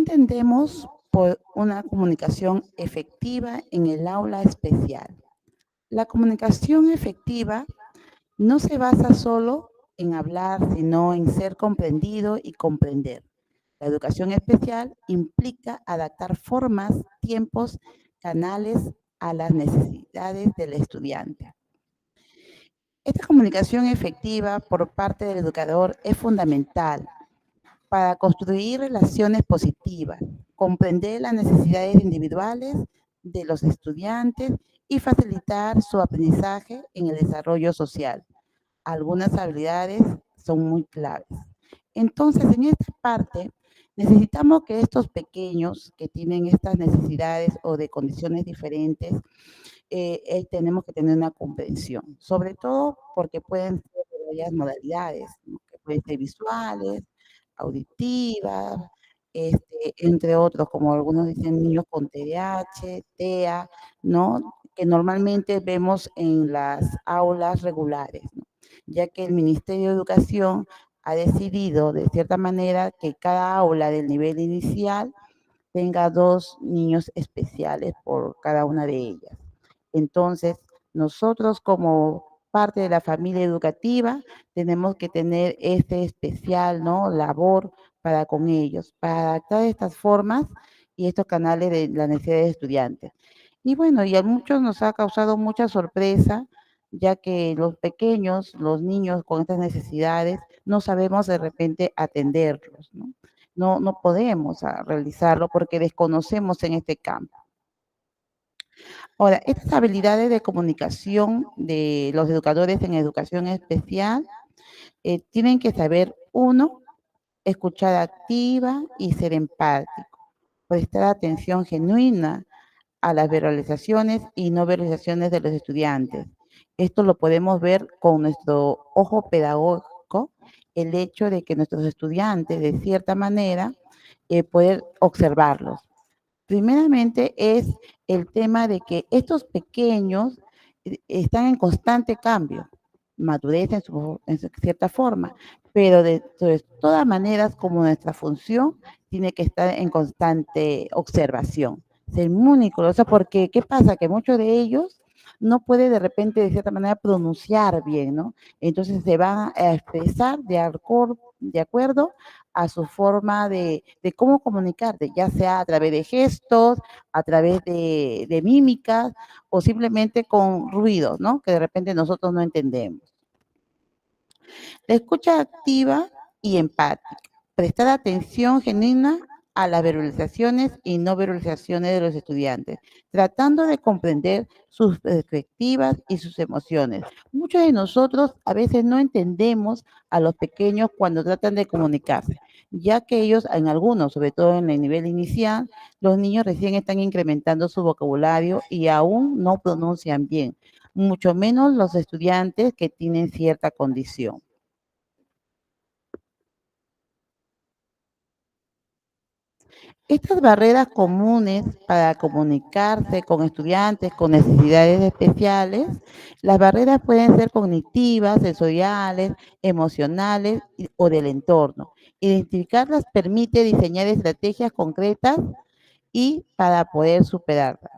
entendemos por una comunicación efectiva en el aula especial? La comunicación efectiva no se basa solo en hablar, sino en ser comprendido y comprender. La educación especial implica adaptar formas, tiempos, canales a las necesidades del estudiante. Esta comunicación efectiva por parte del educador es fundamental para construir relaciones positivas, comprender las necesidades individuales de los estudiantes y facilitar su aprendizaje en el desarrollo social. Algunas habilidades son muy claves. Entonces, en esta parte, necesitamos que estos pequeños que tienen estas necesidades o de condiciones diferentes, tenemos que tener una comprensión, sobre todo porque pueden ser de varias modalidades, ¿no? Que pueden ser visuales, auditivas, entre otros, como algunos dicen, niños con TDAH, TEA, ¿no? Que normalmente vemos en las aulas regulares, ¿no? Ya que el Ministerio de Educación ha decidido, de cierta manera, que cada aula del nivel inicial tenga 2 niños especiales por cada una de ellas. Entonces, nosotros como parte de la familia educativa tenemos que tener este especial, ¿no? Labor para con ellos, para adaptar estas formas y estos canales de la necesidad de estudiantes. Y bueno, y a muchos nos ha causado mucha sorpresa, ya que los pequeños, los niños con estas necesidades, no sabemos de repente atenderlos, ¿no? No podemos realizarlo porque desconocemos en este campo. Ahora, estas habilidades de comunicación de los educadores en educación especial tienen que saber, uno, escuchar activa y ser empático, prestar atención genuina a las verbalizaciones y no verbalizaciones de los estudiantes. Esto lo podemos ver con nuestro ojo pedagógico, el hecho de que nuestros estudiantes, de cierta manera, poder observarlos. Primeramente es el tema de que estos pequeños están en constante cambio, madurez en cierta forma, pero de todas maneras, como nuestra función tiene que estar en constante observación, ser muy cuidadosa, porque ¿qué pasa? Que muchos de ellos no puede de repente, de cierta manera, pronunciar bien, ¿no? Entonces se van a expresar de acuerdo a su forma de cómo comunicarte, ya sea a través de gestos, a través de mímicas o simplemente con ruidos, ¿no? Que de repente nosotros no entendemos. La escucha activa y empática. Prestar atención genuina a las verbalizaciones y no verbalizaciones de los estudiantes, tratando de comprender sus perspectivas y sus emociones. Muchos de nosotros a veces no entendemos a los pequeños cuando tratan de comunicarse, ya que ellos, en algunos, sobre todo en el nivel inicial, los niños recién están incrementando su vocabulario y aún no pronuncian bien, mucho menos los estudiantes que tienen cierta condición. Estas barreras comunes para comunicarse con estudiantes con necesidades especiales, las barreras pueden ser cognitivas, sensoriales, emocionales o del entorno. Identificarlas permite diseñar estrategias concretas y para poder superarlas.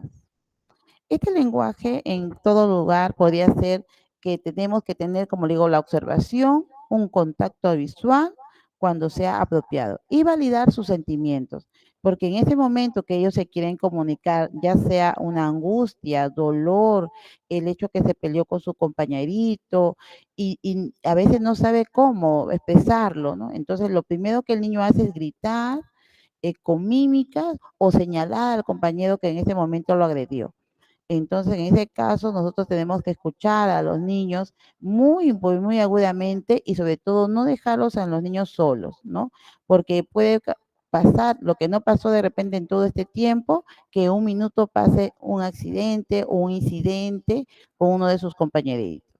Este lenguaje en todo lugar podría ser que tenemos que tener, como le digo, la observación, un contacto visual cuando sea apropiado y validar sus sentimientos, porque en ese momento que ellos se quieren comunicar, ya sea una angustia, dolor, el hecho que se peleó con su compañerito y a veces no sabe cómo expresarlo, ¿no? Entonces, lo primero que el niño hace es gritar con mímicas o señalar al compañero que en ese momento lo agredió. Entonces, en ese caso, nosotros tenemos que escuchar a los niños muy agudamente y sobre todo no dejarlos a los niños solos, ¿no? Porque puede pasar lo que no pasó de repente en todo este tiempo, que un minuto pase un accidente o un incidente con uno de sus compañeritos.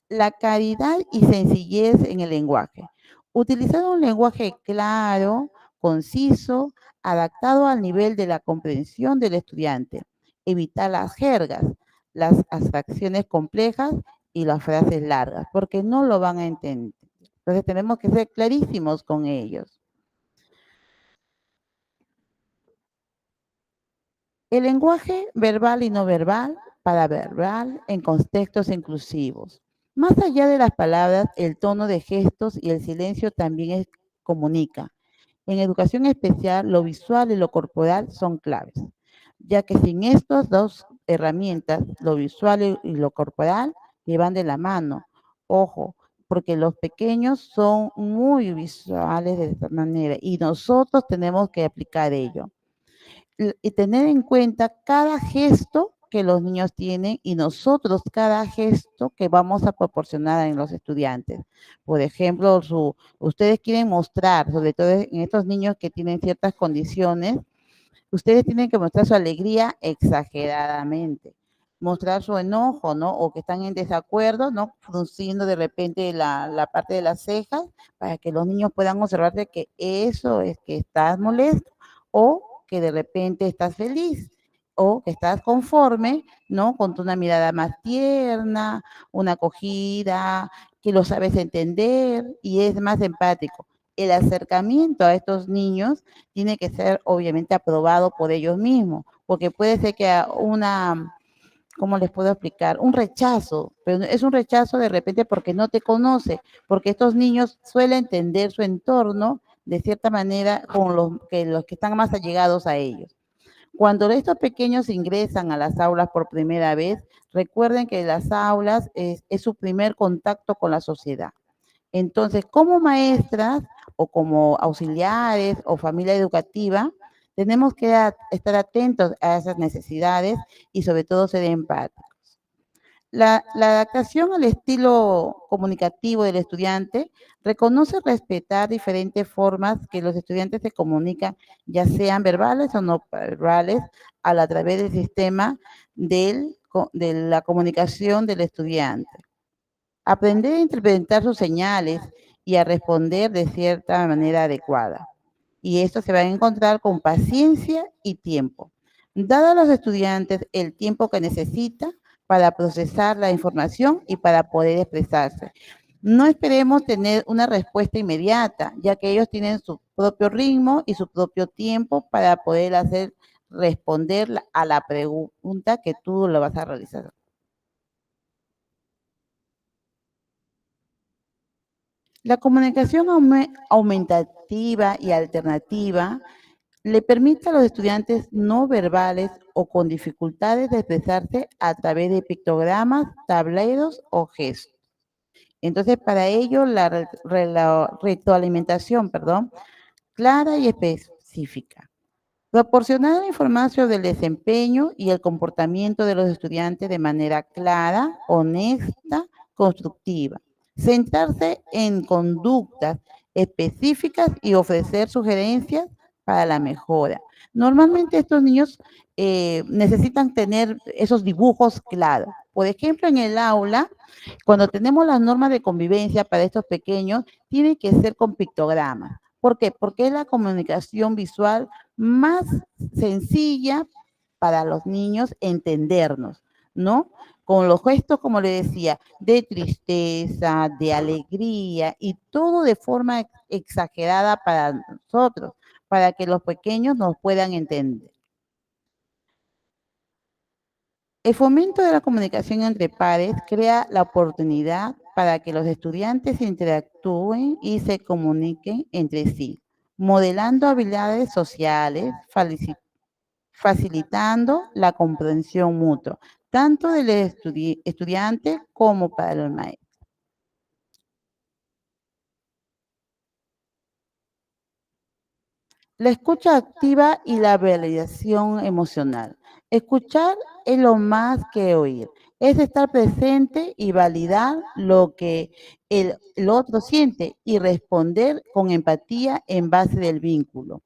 La claridad y sencillez en el lenguaje. Utilizar un lenguaje claro, conciso, adaptado al nivel de la comprensión del estudiante. Evitar las jergas, las abstracciones complejas y las frases largas, porque no lo van a entender. Entonces tenemos que ser clarísimos con ellos. El lenguaje verbal y no verbal, paraverbal, en contextos inclusivos. Más allá de las palabras, el tono de gestos y el silencio también comunica. En educación especial, lo visual y lo corporal son claves, ya que sin estas dos herramientas, lo visual y lo corporal, que van de la mano. Ojo, porque los pequeños son muy visuales de esta manera y nosotros tenemos que aplicar ello y tener en cuenta cada gesto que los niños tienen y nosotros cada gesto que vamos a proporcionar en los estudiantes. Por ejemplo, ustedes quieren mostrar, sobre todo en estos niños que tienen ciertas condiciones, ustedes tienen que mostrar su alegría exageradamente, mostrar su enojo, ¿no? O que están en desacuerdo, ¿no? Frunciendo de repente la parte de las cejas para que los niños puedan observar de que eso es que estás molesto o que de repente estás feliz o que estás conforme, ¿no? Con una mirada más tierna, una acogida, que lo sabes entender y es más empático. El acercamiento a estos niños tiene que ser obviamente aprobado por ellos mismos, porque puede ser que ¿cómo les puedo explicar? Un rechazo, pero es un rechazo de repente porque no te conoce, porque estos niños suelen entender su entorno de cierta manera con los que están más allegados a ellos. Cuando estos pequeños ingresan a las aulas por primera vez, recuerden que las aulas es su primer contacto con la sociedad. Entonces, como maestras o como auxiliares o familia educativa, tenemos que estar atentos a esas necesidades y sobre todo ser empáticos. La adaptación al estilo comunicativo del estudiante reconoce respetar diferentes formas que los estudiantes se comunican, ya sean verbales o no verbales, a través del sistema de la comunicación del estudiante. Aprender a interpretar sus señales y a responder de cierta manera adecuada. Y esto se va a encontrar con paciencia y tiempo. Dado a los estudiantes el tiempo que necesita para procesar la información y para poder expresarse. No esperemos tener una respuesta inmediata, ya que ellos tienen su propio ritmo y su propio tiempo para poder responder a la pregunta que tú lo vas a realizar. La comunicación aumentativa y alternativa le permite a los estudiantes no verbales o con dificultades de expresarse a través de pictogramas, tableros o gestos. Entonces, para ello, la retroalimentación, perdón, clara y específica. Proporcionar información del desempeño y el comportamiento de los estudiantes de manera clara, honesta, constructiva. Centrarse en conductas específicas y ofrecer sugerencias para la mejora. Normalmente estos niños necesitan tener esos dibujos claros. Por ejemplo, en el aula, cuando tenemos las normas de convivencia para estos pequeños, tiene que ser con pictogramas. ¿Por qué? Porque es la comunicación visual más sencilla para los niños entendernos, ¿no? Con los gestos, como le decía, de tristeza, de alegría y todo de forma exagerada para nosotros, para que los pequeños nos puedan entender. El fomento de la comunicación entre pares crea la oportunidad para que los estudiantes interactúen y se comuniquen entre sí, modelando habilidades sociales, facilitando la comprensión mutua, tanto del estudiante como para el maestro. La escucha activa y la validación emocional. Escuchar es lo más que oír. Es estar presente y validar lo que el otro siente y responder con empatía en base del vínculo.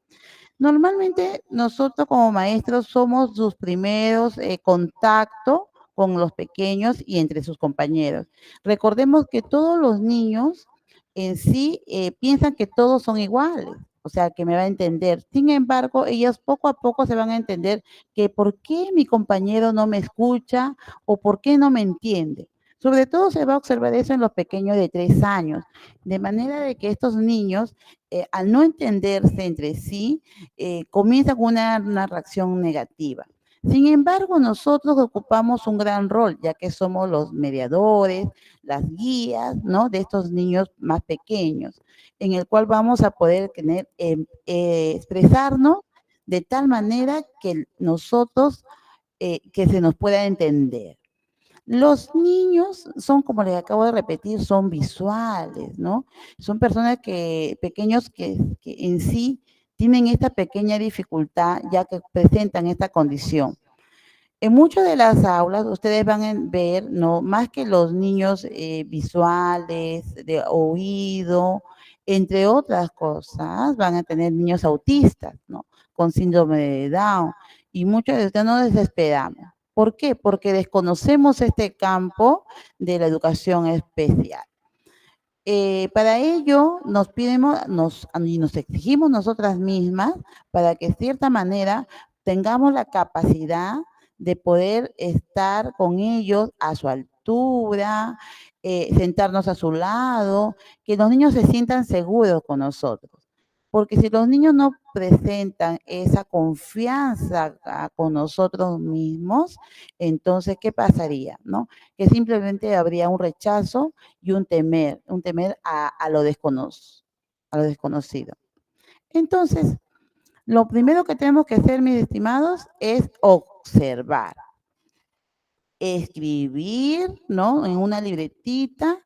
Normalmente nosotros como maestros somos sus primeros contactos con los pequeños y entre sus compañeros. Recordemos que todos los niños en sí piensan que todos son iguales, o sea, que me va a entender. Sin embargo, ellos poco a poco se van a entender que por qué mi compañero no me escucha o por qué no me entiende. Sobre todo se va a observar eso en los pequeños de 3 años, de manera de que estos niños, al no entenderse entre sí, comienzan con una reacción negativa. Sin embargo, nosotros ocupamos un gran rol, ya que somos los mediadores, las guías, ¿no? De estos niños más pequeños, en el cual vamos a poder tener, expresarnos de tal manera que nosotros, que se nos pueda entender. Los niños son, como les acabo de repetir, son visuales, ¿no? Son personas pequeños que en sí tienen esta pequeña dificultad, ya que presentan esta condición. En muchas de las aulas ustedes van a ver, ¿no? Más que los niños visuales, de oído, entre otras cosas, van a tener niños autistas, ¿no? Con síndrome de Down. Y muchos de ustedes nos desesperamos. ¿Por qué? Porque desconocemos este campo de la educación especial. Para ello nos pidemos, y nos exigimos nosotras mismas para que de cierta manera tengamos la capacidad de poder estar con ellos a su altura, sentarnos a su lado, que los niños se sientan seguros con nosotros. Porque si los niños no presentan esa confianza con nosotros mismos, entonces, ¿qué pasaría? ¿No? Que simplemente habría un rechazo y un temer a lo desconocido. Entonces, lo primero que tenemos que hacer, mis estimados, es observar, escribir, ¿no? En una libretita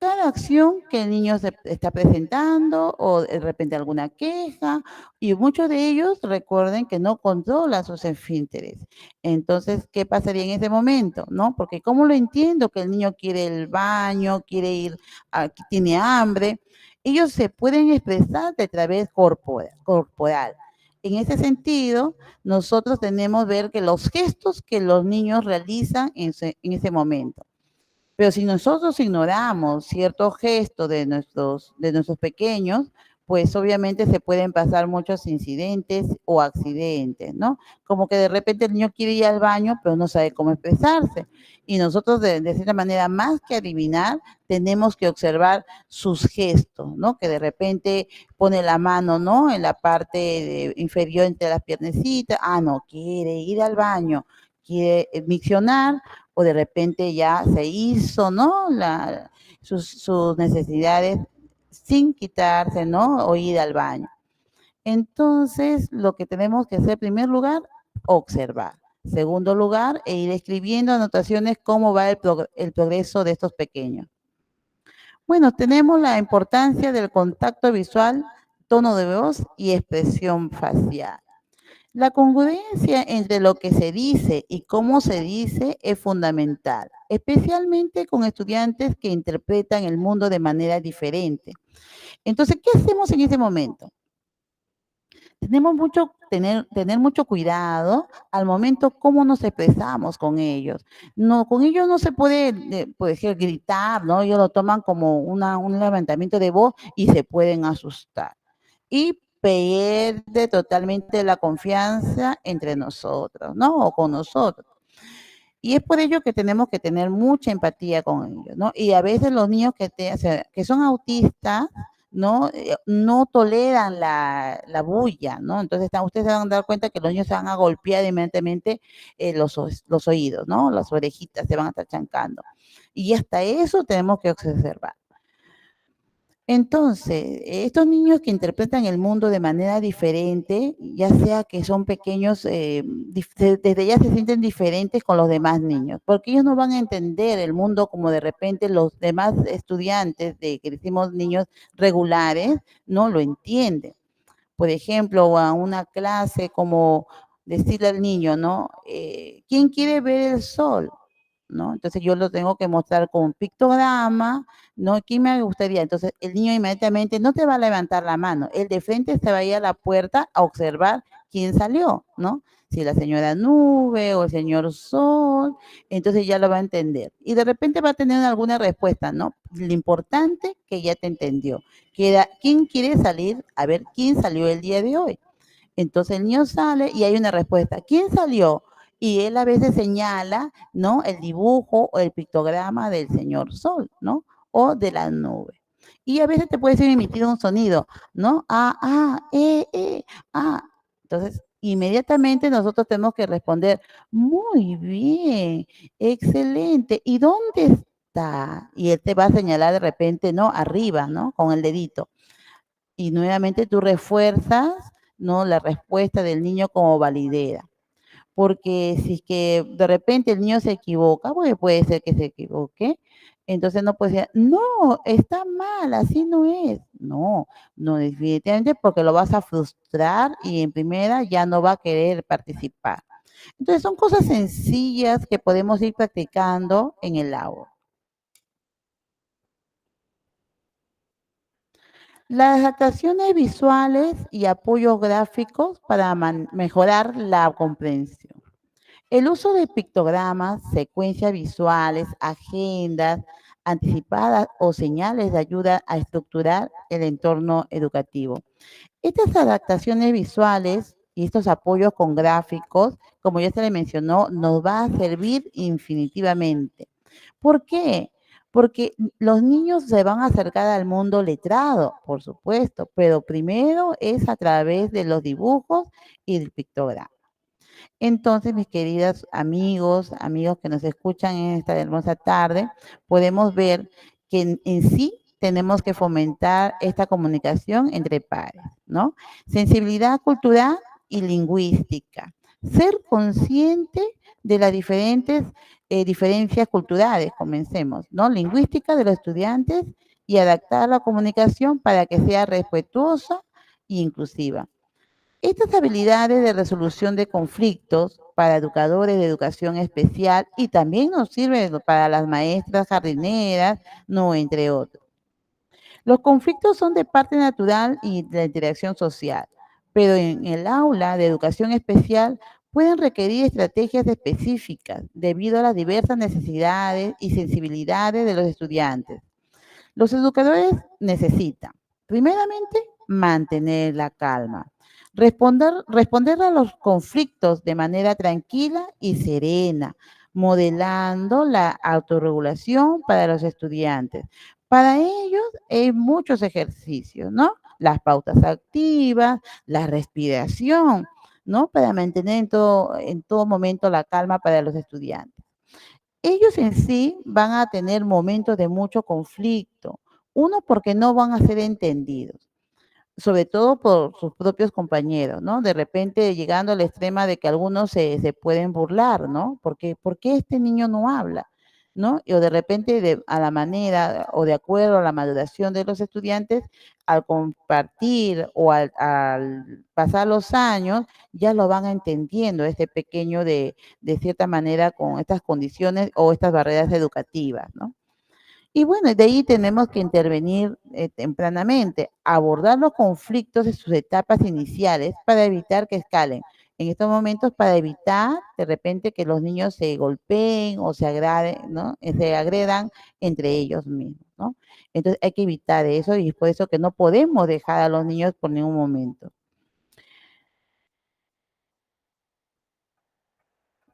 cada acción que el niño se está presentando o de repente alguna queja, y muchos de ellos recuerden que no controlan sus esfínteres. Entonces, ¿qué pasaría en ese momento? ¿No? Porque ¿cómo lo entiendo que el niño quiere el baño, quiere ir, tiene hambre? Ellos se pueden expresar de través corporal. En ese sentido, nosotros tenemos que ver que los gestos que los niños realizan en ese momento. Pero si nosotros ignoramos ciertos gestos de nuestros pequeños, pues obviamente se pueden pasar muchos incidentes o accidentes, ¿no? Como que de repente el niño quiere ir al baño, pero no sabe cómo expresarse. Y nosotros, de cierta manera, más que adivinar, tenemos que observar sus gestos, ¿no? Que de repente pone la mano, ¿no? En la parte inferior entre las piernecitas. Ah, no, quiere ir al baño, quiere miccionar, o de repente ya se hizo, ¿no? Sus necesidades sin quitarse, ¿no? O ir al baño. Entonces, lo que tenemos que hacer en primer lugar, observar. Segundo lugar, ir escribiendo anotaciones cómo va el progreso de estos pequeños. Bueno, tenemos la importancia del contacto visual, tono de voz y expresión facial. La congruencia entre lo que se dice y cómo se dice es fundamental, especialmente con estudiantes que interpretan el mundo de manera diferente. Entonces, ¿qué hacemos en ese momento? Tener mucho cuidado al momento cómo nos expresamos con ellos. No, con ellos no se puede, gritar, ¿no? Ellos lo toman como un levantamiento de voz y se pueden asustar. Y pierde totalmente la confianza entre nosotros, ¿no? O con nosotros. Y es por ello que tenemos que tener mucha empatía con ellos, ¿no? Y a veces los niños que son autistas, ¿no? No toleran la bulla, ¿no? Entonces ustedes se van a dar cuenta que los niños se van a golpear inmediatamente los oídos, ¿no? Las orejitas se van a estar chancando. Y hasta eso tenemos que observar. Entonces, estos niños que interpretan el mundo de manera diferente, ya sea que son pequeños, desde ya se sienten diferentes con los demás niños, porque ellos no van a entender el mundo como de repente los demás estudiantes, que decimos niños regulares, no lo entienden. Por ejemplo, a una clase como decirle al niño, ¿no? ¿Quién quiere ver el sol? ¿No? Entonces yo lo tengo que mostrar con un pictograma, ¿no? ¿Quién me gustaría? Entonces el niño inmediatamente no te va a levantar la mano, él de frente se va a ir a la puerta a observar quién salió, ¿no? Si la señora nube o el señor sol, entonces ya lo va a entender. Y de repente va a tener alguna respuesta, ¿no? Lo importante que ya te entendió, que era, ¿quién quiere salir? A ver, ¿quién salió el día de hoy? Entonces el niño sale y hay una respuesta. ¿Quién salió? Y él a veces señala, ¿no? El dibujo o el pictograma del señor Sol, ¿no? O de la nube. Y a veces te puede ser emitido un sonido, ¿no? Ah, ah, ah. Entonces, Inmediatamente nosotros tenemos que responder, muy bien, excelente, ¿y dónde está? Y él te va a señalar de repente, ¿no? Arriba, ¿no? Con el dedito. Y nuevamente tú refuerzas, ¿no? La respuesta del niño como validera. Porque si es que de repente el niño se equivoca, porque puede ser que se equivoque, entonces no puede decir, no, está mal, así no es. No, no, definitivamente porque lo vas a frustrar y en primera ya no va a querer participar. Entonces son cosas sencillas que podemos ir practicando en el aula. Las adaptaciones visuales y apoyos gráficos para mejorar la comprensión. El uso de pictogramas, secuencias visuales, agendas anticipadas o señales de ayuda a estructurar el entorno educativo. Estas adaptaciones visuales y estos apoyos con gráficos, como ya se le mencionó, nos va a servir infinitivamente. ¿Por qué? Porque los niños se van a acercar al mundo letrado, por supuesto, pero primero es a través de los dibujos y del pictograma. Entonces, mis queridos amigos que nos escuchan en esta hermosa tarde, podemos ver que en sí tenemos que fomentar esta comunicación entre pares, ¿no? Sensibilidad cultural y lingüística. Ser consciente de las diferentes diferencias culturales, comencemos, ¿no? Lingüística de los estudiantes y adaptar la comunicación para que sea respetuosa e inclusiva. Estas habilidades de resolución de conflictos para educadores de educación especial y también nos sirven para las maestras jardineras, no entre otros. Los conflictos son de parte natural y de la interacción social, pero en el aula de educación especial pueden requerir estrategias específicas debido a las diversas necesidades y sensibilidades de los estudiantes. Los educadores necesitan, primeramente, mantener la calma, responder a los conflictos de manera tranquila y serena, modelando la autorregulación para los estudiantes. Para ellos hay muchos ejercicios, ¿no? Las pautas activas, la respiración, ¿no? Para mantener en todo momento la calma para los estudiantes. Ellos en sí van a tener momentos de mucho conflicto. Uno, porque no van a ser entendidos, sobre todo por sus propios compañeros, ¿no? De repente llegando al extremo de que algunos se pueden burlar, ¿no? Porque, ¿por qué este niño no habla? ¿No? O de repente a la manera o de acuerdo a la maduración de los estudiantes, al compartir o al pasar los años, ya lo van entendiendo, este pequeño de cierta manera con estas condiciones o estas barreras educativas, ¿no? Y bueno, de ahí tenemos que intervenir tempranamente, abordar los conflictos en sus etapas iniciales para evitar que escalen. En estos momentos, para evitar de repente que los niños se golpeen o se agraden, ¿no? Se agredan entre ellos mismos, ¿no? Entonces hay que evitar eso y es por eso que no podemos dejar a los niños por ningún momento.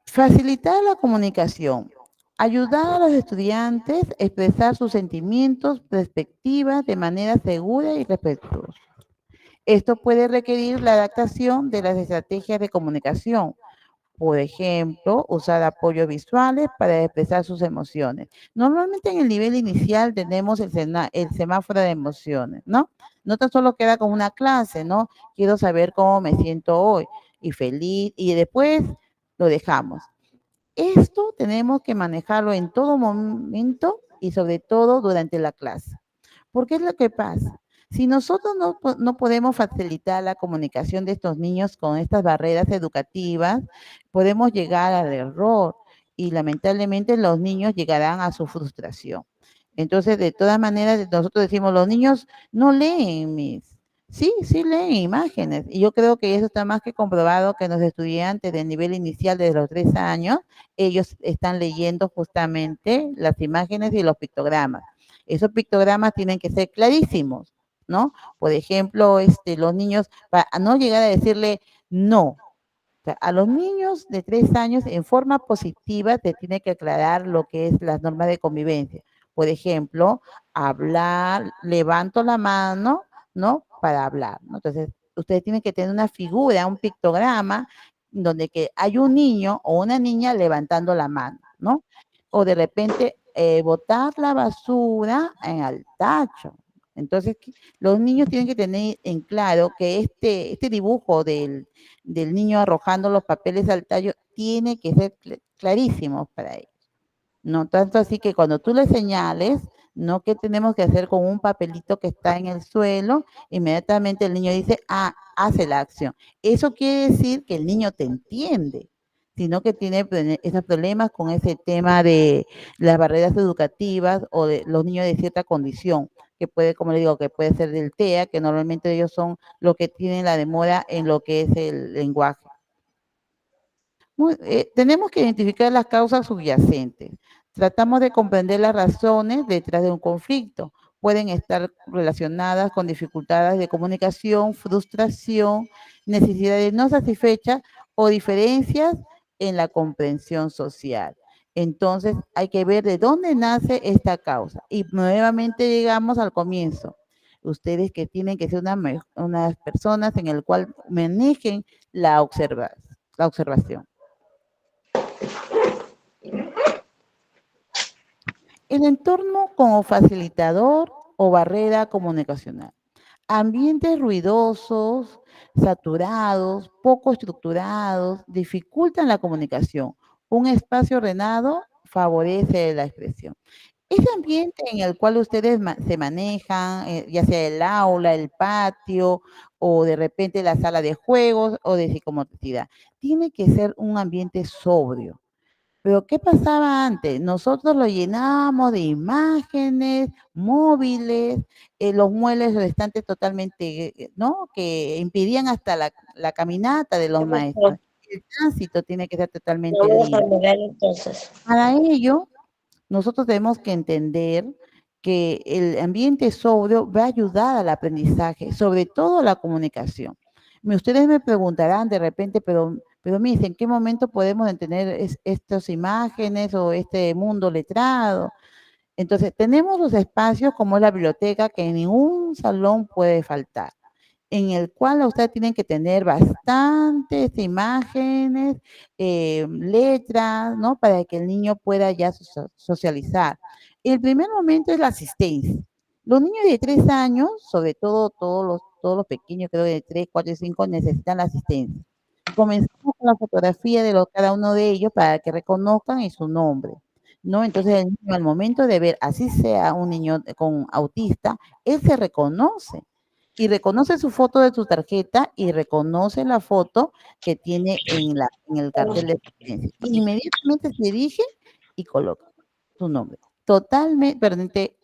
Facilitar la comunicación. Ayudar a los estudiantes a expresar sus sentimientos, perspectivas de manera segura y respetuosa. Esto puede requerir la adaptación de las estrategias de comunicación. Por ejemplo, usar apoyos visuales para expresar sus emociones. Normalmente en el nivel inicial tenemos el semáforo de emociones, ¿no? No tan solo queda como una clase, ¿no? Quiero saber cómo me siento hoy y feliz y después lo dejamos. Esto tenemos que manejarlo en todo momento y sobre todo durante la clase. ¿Por qué es lo que pasa? Si nosotros no podemos facilitar la comunicación de estos niños con estas barreras educativas, podemos llegar al error y lamentablemente los niños llegarán a su frustración. Entonces, de todas maneras, nosotros decimos, los niños no leen, mis. Sí, sí leen imágenes. Y yo creo que eso está más que comprobado que los estudiantes del nivel inicial de los 3 años, ellos están leyendo justamente las imágenes y los pictogramas. Esos pictogramas tienen que ser clarísimos, ¿no? Por ejemplo, los niños, para no llegar a decirle no. O sea, a los niños de 3 años, en forma positiva, te tiene que aclarar lo que es las normas de convivencia. Por ejemplo, hablar, levanto la mano, ¿no? Para hablar, ¿no? Entonces, ustedes tienen que tener una figura, un pictograma, donde que hay un niño o una niña levantando la mano, ¿no? O de repente botar la basura en el tacho. Entonces, los niños tienen que tener en claro que este dibujo del niño arrojando los papeles al tallo tiene que ser clarísimo para ellos. No tanto así que cuando tú le señales, no que tenemos que hacer con un papelito que está en el suelo, inmediatamente el niño dice, ah, hace la acción. Eso quiere decir que el niño te entiende, sino que tiene esos problemas con ese tema de las barreras educativas o de los niños de cierta condición, que puede, como le digo, que puede ser del TEA, que normalmente ellos son los que tienen la demora en lo que es el lenguaje. Tenemos que identificar las causas subyacentes. Tratamos de comprender las razones detrás de un conflicto. Pueden estar relacionadas con dificultades de comunicación, frustración, necesidades no satisfechas o diferencias en la comprensión social. Entonces, hay que ver de dónde nace esta causa. Y nuevamente llegamos al comienzo. Ustedes que tienen que ser unas personas en el cual manejen la observación. El entorno como facilitador o barrera comunicacional. Ambientes ruidosos, saturados, poco estructurados, dificultan la comunicación. Un espacio ordenado favorece la expresión. Ese ambiente en el cual ustedes se manejan, ya sea el aula, el patio, o de repente la sala de juegos o de psicomotricidad, tiene que ser un ambiente sobrio. Pero ¿qué pasaba antes? Nosotros lo llenábamos de imágenes, móviles, los muebles restantes totalmente, ¿no? Que impidían hasta la caminata de los maestros. El tránsito tiene que ser totalmente Vamos a libre. mirar entonces. Para ello, nosotros tenemos que entender que el ambiente sobrio va a ayudar al aprendizaje, sobre todo a la comunicación. Ustedes me preguntarán de repente, pero Miss, ¿en qué momento podemos tener estas imágenes o este mundo letrado? Entonces, tenemos los espacios como la biblioteca que en ningún salón puede faltar, en el cual ustedes tienen que tener bastantes imágenes, letras, ¿no? Para que el niño pueda ya socializar. El primer momento es la asistencia. Los niños de 3 años, sobre todo todos los pequeños, creo de 3, 4 y 5, necesitan la asistencia. Comenzamos con la fotografía de cada uno de ellos para que reconozcan y su nombre, ¿no? Entonces el niño al momento de ver, así sea un niño con autista, él se reconoce y reconoce su foto de su tarjeta y reconoce la foto que tiene en el cartel de asistencia. Inmediatamente se dirige y coloca su nombre. Totalmente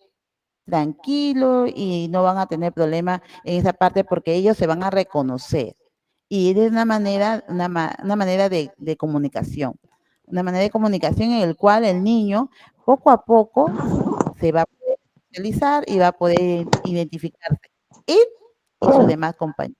tranquilo y no van a tener problema en esa parte porque ellos se van a reconocer. Y es una manera, una manera de comunicación. Una manera de comunicación en el cual el niño poco a poco se va a poder socializar y va a poder identificarse él y sus demás compañeros.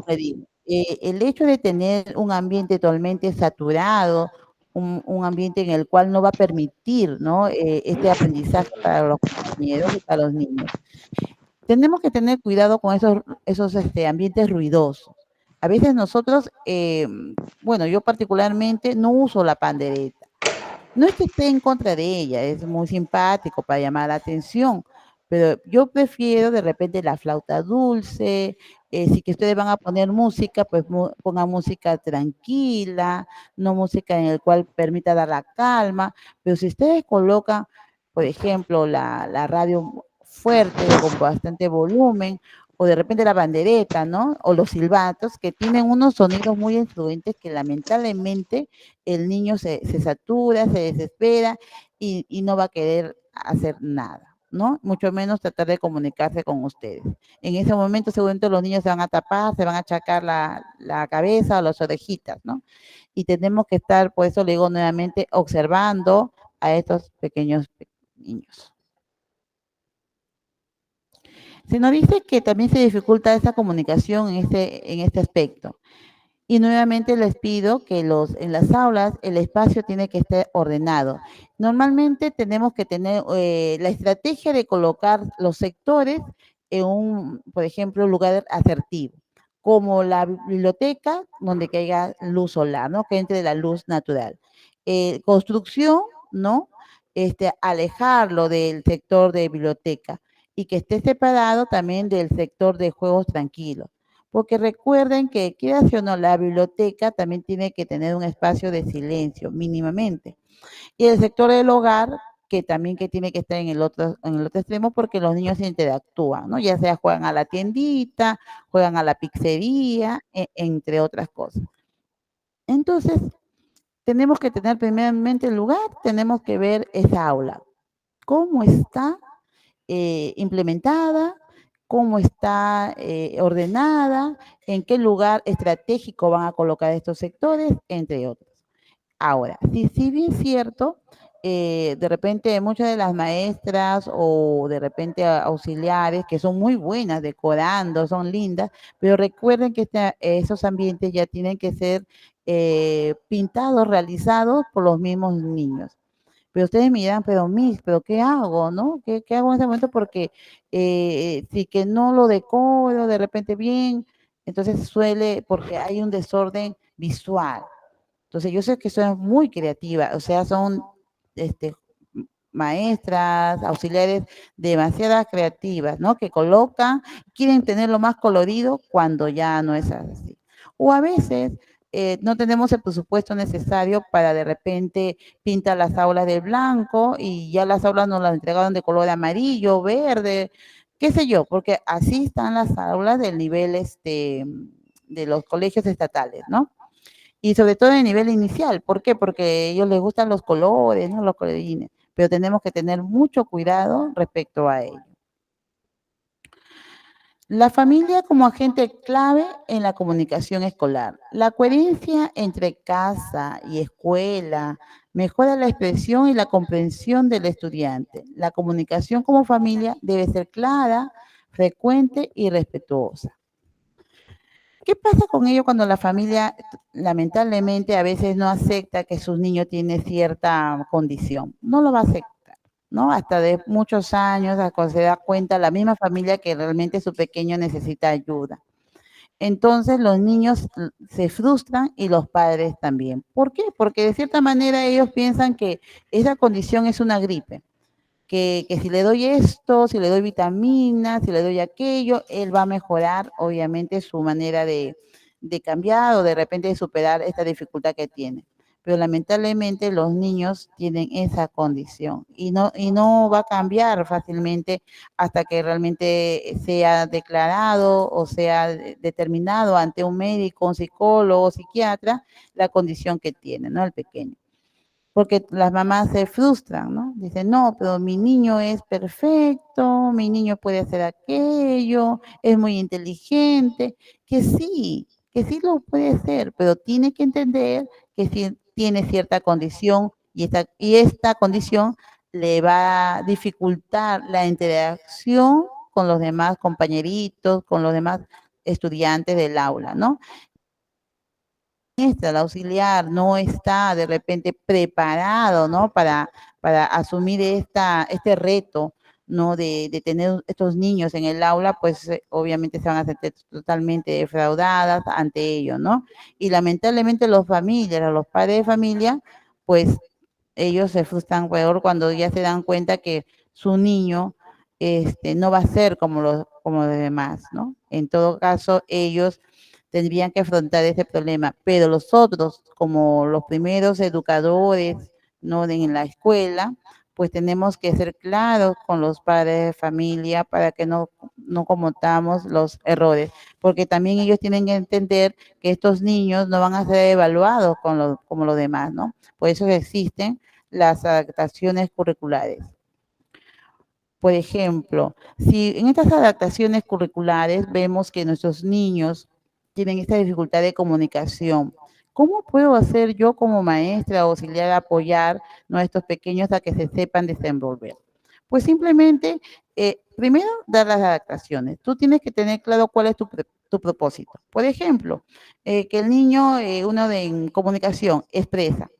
El hecho de tener un ambiente totalmente saturado, un ambiente en el cual no va a permitir, ¿no? Este aprendizaje para los compañeros y para los niños. Tenemos que tener cuidado con esos ambientes ruidosos. A veces nosotros, bueno, yo particularmente no uso la pandereta. No es que esté en contra de ella, es muy simpático para llamar la atención, pero yo prefiero de repente la flauta dulce, si que ustedes van a poner música, pues pongan música tranquila, no música en el cual permita dar la calma, pero si ustedes colocan, por ejemplo, la radio fuerte, con bastante volumen, o de repente la bandereta, ¿no? O los silbatos, que tienen unos sonidos muy influentes que lamentablemente el niño se satura, se desespera y no va a querer hacer nada, ¿no? Mucho menos tratar de comunicarse con ustedes. En ese momento seguramente los niños se van a tapar, se van a achacar la cabeza o las orejitas, ¿no? Y tenemos que estar, por eso le digo nuevamente, observando a estos pequeños niños. Se nos dice que también se dificulta esa comunicación en este aspecto. Y nuevamente les pido que en las aulas el espacio tiene que estar ordenado. Normalmente tenemos que tener la estrategia de colocar los sectores en por ejemplo, un lugar asertivo. como la biblioteca donde caiga luz solar, ¿no? Que entre la luz natural. Construcción, ¿no? Alejarlo del sector de biblioteca y que esté separado también del sector de juegos tranquilos. Porque recuerden que, quieras o no, la biblioteca también tiene que tener un espacio de silencio, mínimamente. Y el sector del hogar, que también que tiene que estar en el otro extremo, porque los niños interactúan, ¿no? Ya sea juegan a la tiendita, juegan a la pizzería, entre otras cosas. Entonces, tenemos que tener primeramente el lugar, tenemos que ver esa aula, cómo está implementada, cómo está ordenada, en qué lugar estratégico van a colocar estos sectores, entre otros. Ahora, si bien es cierto, de repente muchas de las maestras o de repente auxiliares que son muy buenas decorando, son lindas, pero recuerden que esos ambientes ya tienen que ser pintados, realizados por los mismos niños. Pero ustedes me dirán, pero Miss, ¿pero qué hago, no? ¿Qué hago en ese momento? Porque si que no lo decoro de repente bien, entonces porque hay un desorden visual. Entonces, yo sé que son muy creativas, o sea, son este, maestras, auxiliares demasiadas creativas, ¿no? Que colocan, quieren tenerlo más colorido cuando ya no es así. O a veces no tenemos el presupuesto necesario para de repente pintar las aulas de blanco y ya las aulas nos las entregaron de color amarillo, verde, qué sé yo, porque así están las aulas del nivel de los colegios estatales, ¿no? Y sobre todo en el nivel inicial. ¿Por qué? Porque a ellos les gustan los colores, ¿no? Los colorines. Pero tenemos que tener mucho cuidado respecto a ello. La familia como agente clave en la comunicación escolar. La coherencia entre casa y escuela mejora la expresión y la comprensión del estudiante. La comunicación como familia debe ser clara, frecuente y respetuosa. ¿Qué pasa con ello cuando la familia lamentablemente a veces no acepta que su niño tiene cierta condición? No lo va a aceptar, ¿no? Hasta de muchos años, hasta cuando se da cuenta la misma familia que realmente su pequeño necesita ayuda. Entonces los niños se frustran y los padres también. ¿Por qué? Porque de cierta manera ellos piensan que esa condición es una gripe, que si le doy esto, si le doy vitaminas, si le doy aquello, él va a mejorar, obviamente, su manera de cambiar o de repente de superar esta dificultad que tiene. Pero lamentablemente los niños tienen esa condición y no va a cambiar fácilmente hasta que realmente sea declarado o sea determinado ante un médico, un psicólogo, psiquiatra, la condición que tiene, ¿no? El pequeño, porque las mamás se frustran, ¿no? Dicen, no, pero mi niño es perfecto, mi niño puede hacer aquello, es muy inteligente, que sí lo puede hacer, pero tiene que entender que si tiene cierta condición y esta condición le va a dificultar la interacción con los demás compañeritos, con los demás estudiantes del aula, ¿no? El auxiliar no está de repente preparado, ¿no? Para asumir este reto, ¿no? De tener estos niños en el aula, pues obviamente se van a sentir totalmente defraudadas ante ello, ¿no? Y lamentablemente los familias, los padres de familia, pues ellos se frustran peor cuando ya se dan cuenta que su niño no va a ser como los demás, ¿no? En todo caso, ellos tendrían que afrontar ese problema, pero los otros, como los primeros educadores, ¿no? En la escuela, pues tenemos que ser claros con los padres de familia para que no cometamos los errores, porque también ellos tienen que entender que estos niños no van a ser evaluados como los demás, ¿no? Por eso existen las adaptaciones curriculares. Por ejemplo, si en estas adaptaciones curriculares vemos que nuestros niños tienen esta dificultad de comunicación, ¿cómo puedo hacer yo como maestra auxiliar a apoyar a estos pequeños a que se sepan desenvolver? Pues simplemente, primero, dar las adaptaciones. Tú tienes que tener claro cuál es tu propósito. Por ejemplo, que el niño, uno en comunicación, expresa,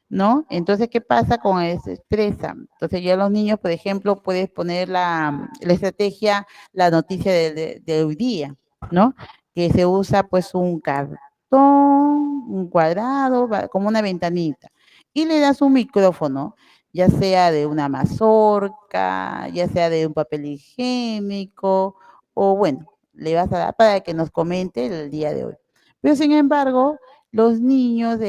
¿no? Entonces, ¿qué pasa con esa expresa? Entonces, ya los niños, por ejemplo, puedes poner la estrategia, la noticia de hoy día, ¿no? que se usa pues un cartón, un cuadrado, como una ventanita, y le das un micrófono, ya sea de una mazorca, ya sea de un papel higiénico, o bueno, le vas a dar para que nos comente el día de hoy. Pero sin embargo, los niños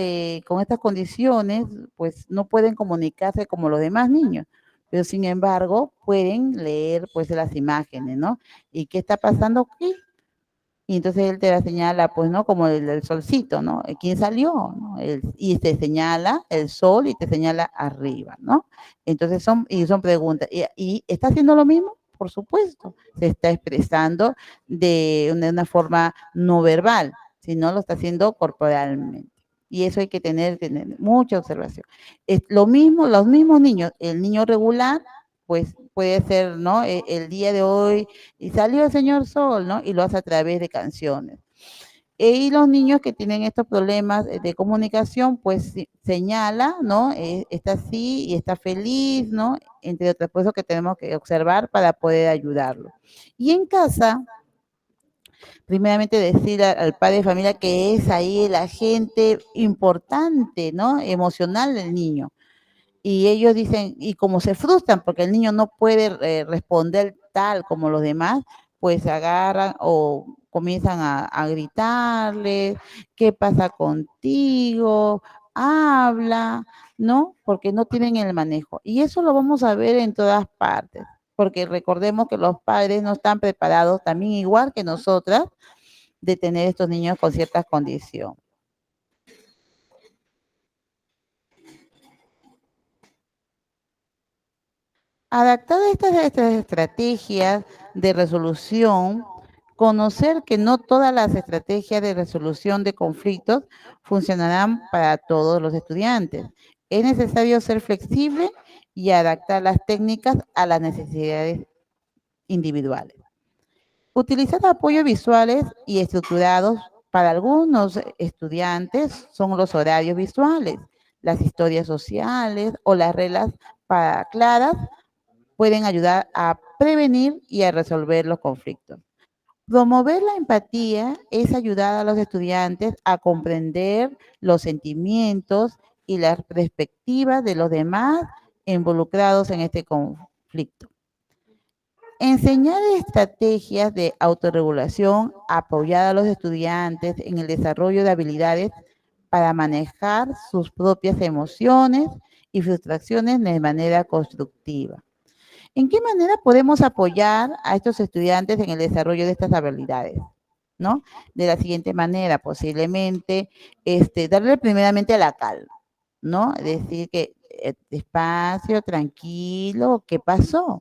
con estas condiciones, pues no pueden comunicarse como los demás niños, pero sin embargo pueden leer pues las imágenes, ¿no? ¿Y qué está pasando aquí? Y entonces él te la señala, pues, ¿no? Como el solcito, ¿no? ¿Quién salió? ¿No? Y te señala el sol y te señala arriba, ¿no? Entonces son preguntas. ¿Y está haciendo lo mismo? Por supuesto. Se está expresando de una forma no verbal, sino lo está haciendo corporalmente. Y eso hay que tener mucha observación. Es lo mismo, los mismos niños, el niño regular, pues puede ser, ¿no? El día de hoy y salió el señor Sol, ¿no? Y lo hace a través de canciones. Y los niños que tienen estos problemas de comunicación, pues señala, ¿no? Está así y está feliz, ¿no? Entre otras cosas que tenemos que observar para poder ayudarlo. Y en casa, primeramente decir al padre de familia que es ahí el agente importante, ¿no? Emocional del niño y ellos dicen, y como se frustran porque el niño no puede responder tal como los demás, pues se agarran o comienzan a gritarles, ¿qué pasa contigo? Habla, ¿no? Porque no tienen el manejo. Y eso lo vamos a ver en todas partes, porque recordemos que los padres no están preparados, también igual que nosotras, de tener estos niños con ciertas condiciones. Adaptar estas estrategias de resolución, conocer que no todas las estrategias de resolución de conflictos funcionarán para todos los estudiantes. Es necesario ser flexible y adaptar las técnicas a las necesidades individuales. Utilizar apoyos visuales y estructurados para algunos estudiantes son los horarios visuales, las historias sociales o las reglas para claras pueden ayudar a prevenir y a resolver los conflictos. Promover la empatía es ayudar a los estudiantes a comprender los sentimientos y las perspectivas de los demás involucrados en este conflicto. Enseñar estrategias de autorregulación, apoyar a los estudiantes en el desarrollo de habilidades para manejar sus propias emociones y frustraciones de manera constructiva. ¿En qué manera podemos apoyar a estos estudiantes en el desarrollo de estas habilidades? ¿No? De la siguiente manera, posiblemente, darle primeramente a la calma, ¿no? Decir que despacio, tranquilo, ¿qué pasó?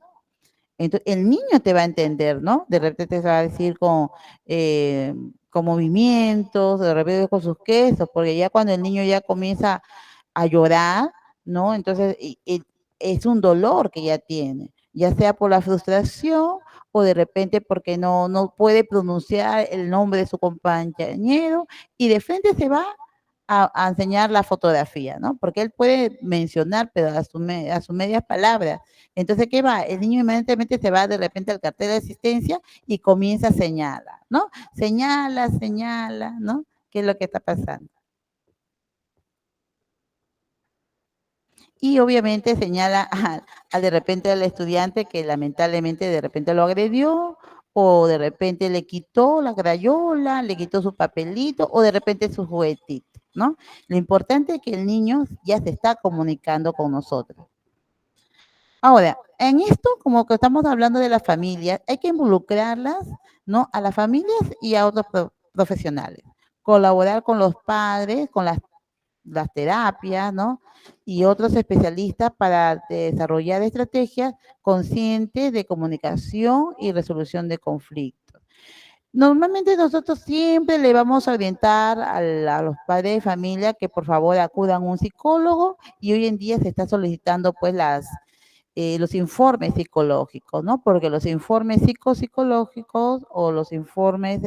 Entonces, el niño te va a entender, ¿no? De repente te va a decir con movimientos, de repente con sus quesos, porque ya cuando el niño ya comienza a llorar, ¿no? Entonces, es un dolor que ya tiene, ya sea por la frustración o de repente porque no puede pronunciar el nombre de su compañero y de frente se va a enseñar la fotografía, ¿no? Porque él puede mencionar, pero a sus medias palabras. Entonces, ¿qué va? El niño inmediatamente se va de repente al cartel de asistencia y comienza a señalar, ¿no? Señala, señala, ¿no? ¿Qué es lo que está pasando? Y obviamente señala de repente al estudiante que lamentablemente de repente lo agredió o de repente le quitó la crayola, le quitó su papelito o de repente su juguetito, ¿no? Lo importante es que el niño ya se está comunicando con nosotros. Ahora, en esto, como que estamos hablando de las familias, hay que involucrarlas, ¿no? A las familias y a otros profesionales. Colaborar con los padres, con las terapias, ¿no? Y otros especialistas para desarrollar estrategias conscientes de comunicación y resolución de conflictos. Normalmente nosotros siempre le vamos a orientar a los padres de familia que por favor acudan a un psicólogo y hoy en día se está solicitando pues los informes psicológicos, ¿no? Porque los informes psicológicos o los informes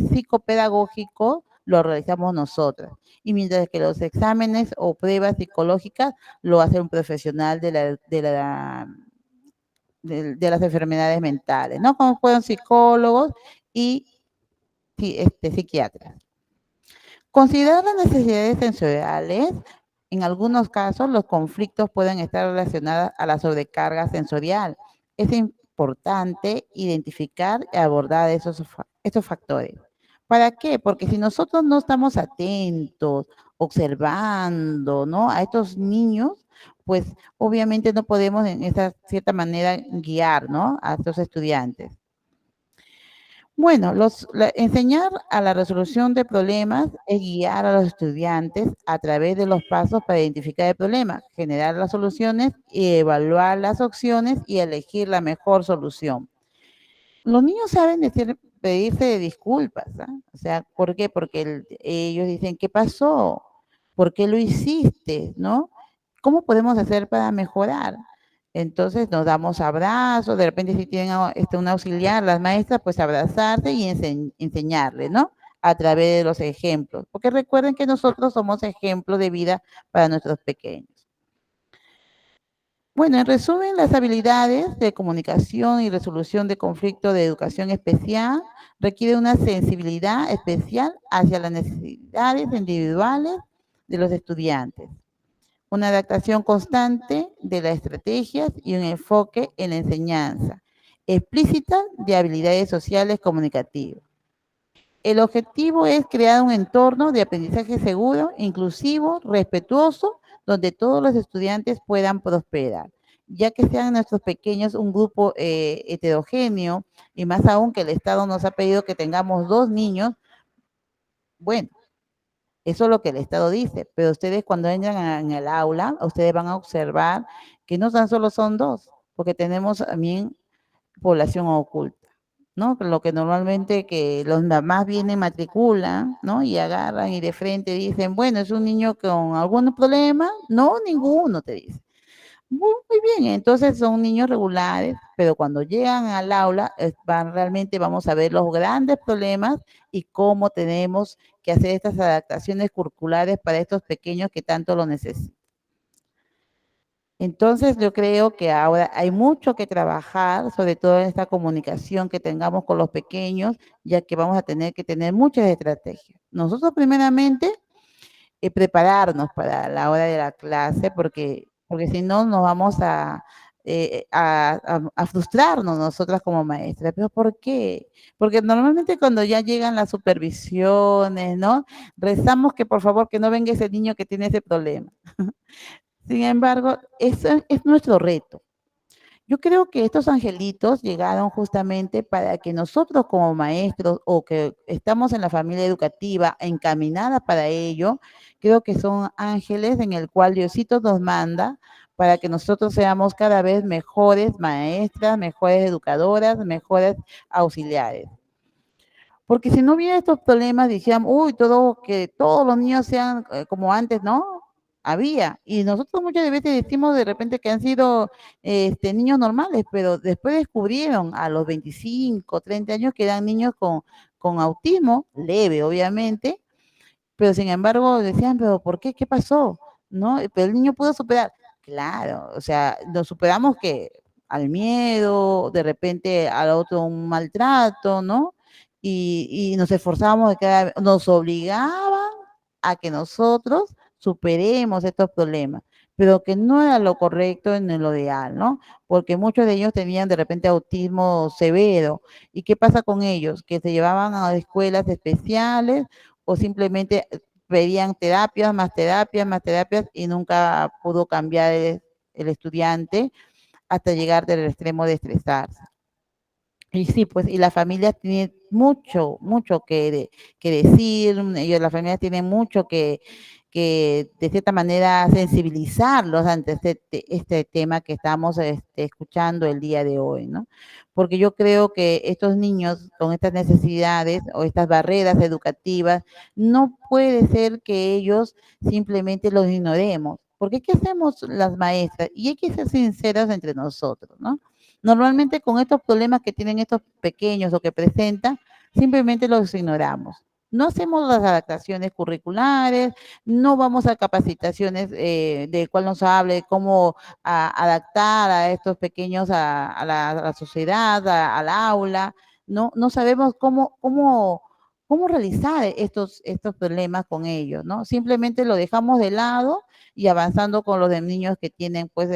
psicopedagógicos los realizamos nosotros. Y mientras que los exámenes o pruebas psicológicas lo hace un profesional de las enfermedades mentales, ¿no? Como fueron psicólogos y psiquiatras. Considerar las necesidades sensoriales. En algunos casos, los conflictos pueden estar relacionados a la sobrecarga sensorial. Es importante identificar y abordar estos factores. ¿Para qué? Porque si nosotros no estamos atentos, observando, ¿no?, a estos niños, pues obviamente no podemos en esa cierta manera guiar, ¿no?, a estos estudiantes. Bueno, enseñar a la resolución de problemas es guiar a los estudiantes a través de los pasos para identificar el problema, generar las soluciones, y evaluar las opciones y elegir la mejor solución. Los niños saben pedirse disculpas, ¿ah? O sea, ¿por qué? Porque ellos dicen, ¿qué pasó? ¿Por qué lo hiciste? ¿No? ¿Cómo podemos hacer para mejorar? Entonces nos damos abrazos, de repente si tienen un auxiliar, las maestras, pues abrazarse y enseñarle, ¿no? A través de los ejemplos. Porque recuerden que nosotros somos ejemplos de vida para nuestros pequeños. Bueno, en resumen, las habilidades de comunicación y resolución de conflictos de educación especial requieren una sensibilidad especial hacia las necesidades individuales de los estudiantes, una adaptación constante de las estrategias y un enfoque en la enseñanza explícita de habilidades sociales comunicativas. El objetivo es crear un entorno de aprendizaje seguro, inclusivo, respetuoso, donde todos los estudiantes puedan prosperar, ya que sean nuestros pequeños un grupo heterogéneo, y más aún que el Estado nos ha pedido que tengamos 2 niños. Bueno, eso es lo que el Estado dice, pero ustedes cuando entran en el aula, ustedes van a observar que no tan solo son 2, porque tenemos también población oculta, ¿no? Lo que normalmente que los mamás vienen, matriculan, ¿no? Y agarran y de frente dicen, bueno, es un niño con algún problema. No, ninguno, te dice. Muy bien, entonces son niños regulares, pero cuando llegan al aula, realmente vamos a ver los grandes problemas y cómo tenemos que hacer estas adaptaciones curriculares para estos pequeños que tanto lo necesitan. Entonces, yo creo que ahora hay mucho que trabajar, sobre todo en esta comunicación que tengamos con los pequeños, ya que vamos a tener que tener muchas estrategias. Nosotros primeramente, prepararnos para la hora de la clase, porque si no nos vamos a frustrarnos nosotras como maestras. ¿Pero por qué? Porque normalmente cuando ya llegan las supervisiones, ¿no? Rezamos que por favor que no venga ese niño que tiene ese problema. Sin embargo, eso es nuestro reto. Yo creo que estos angelitos llegaron justamente para que nosotros como maestros o que estamos en la familia educativa encaminada para ello, creo que son ángeles en el cual Diosito nos manda para que nosotros seamos cada vez mejores maestras, mejores educadoras, mejores auxiliares. Porque si no hubiera estos problemas, dijeran, uy, que todos los niños sean como antes, ¿no? Había. Y nosotros muchas veces decimos de repente que han sido niños normales, pero después descubrieron a los 25, 30 años que eran niños con autismo, leve obviamente, pero sin embargo decían, pero ¿por qué? ¿Qué pasó? ¿No? Pero el niño pudo superar. Claro, o sea, nos superamos que al miedo, de repente al otro un maltrato, ¿no? Y nos esforzábamos de nos obligaban a que nosotros superemos estos problemas, pero que no era lo correcto en lo ideal, ¿no? Porque muchos de ellos tenían de repente autismo severo. ¿Y qué pasa con ellos? Que se llevaban a escuelas especiales o simplemente pedían terapias, más terapias y nunca pudo cambiar el estudiante hasta llegar del extremo de estresarse. Y sí, pues, y la familia tiene mucho, mucho que decir, la familia tiene mucho que de cierta manera sensibilizarlos ante este tema que estamos escuchando el día de hoy, ¿no? Porque yo creo que estos niños con estas necesidades o estas barreras educativas, no puede ser que ellos simplemente los ignoremos. Porque ¿qué hacemos las maestras? Y hay que ser sinceras entre nosotros, ¿no? Normalmente con estos problemas que tienen estos pequeños o que presentan, simplemente los ignoramos. No hacemos las adaptaciones curriculares, no vamos a capacitaciones de cual nos hable de cómo adaptar a estos pequeños a la sociedad, al aula. No sabemos cómo realizar estos problemas con ellos, ¿no? Simplemente lo dejamos de lado y avanzando con los de niños que tienen, pues,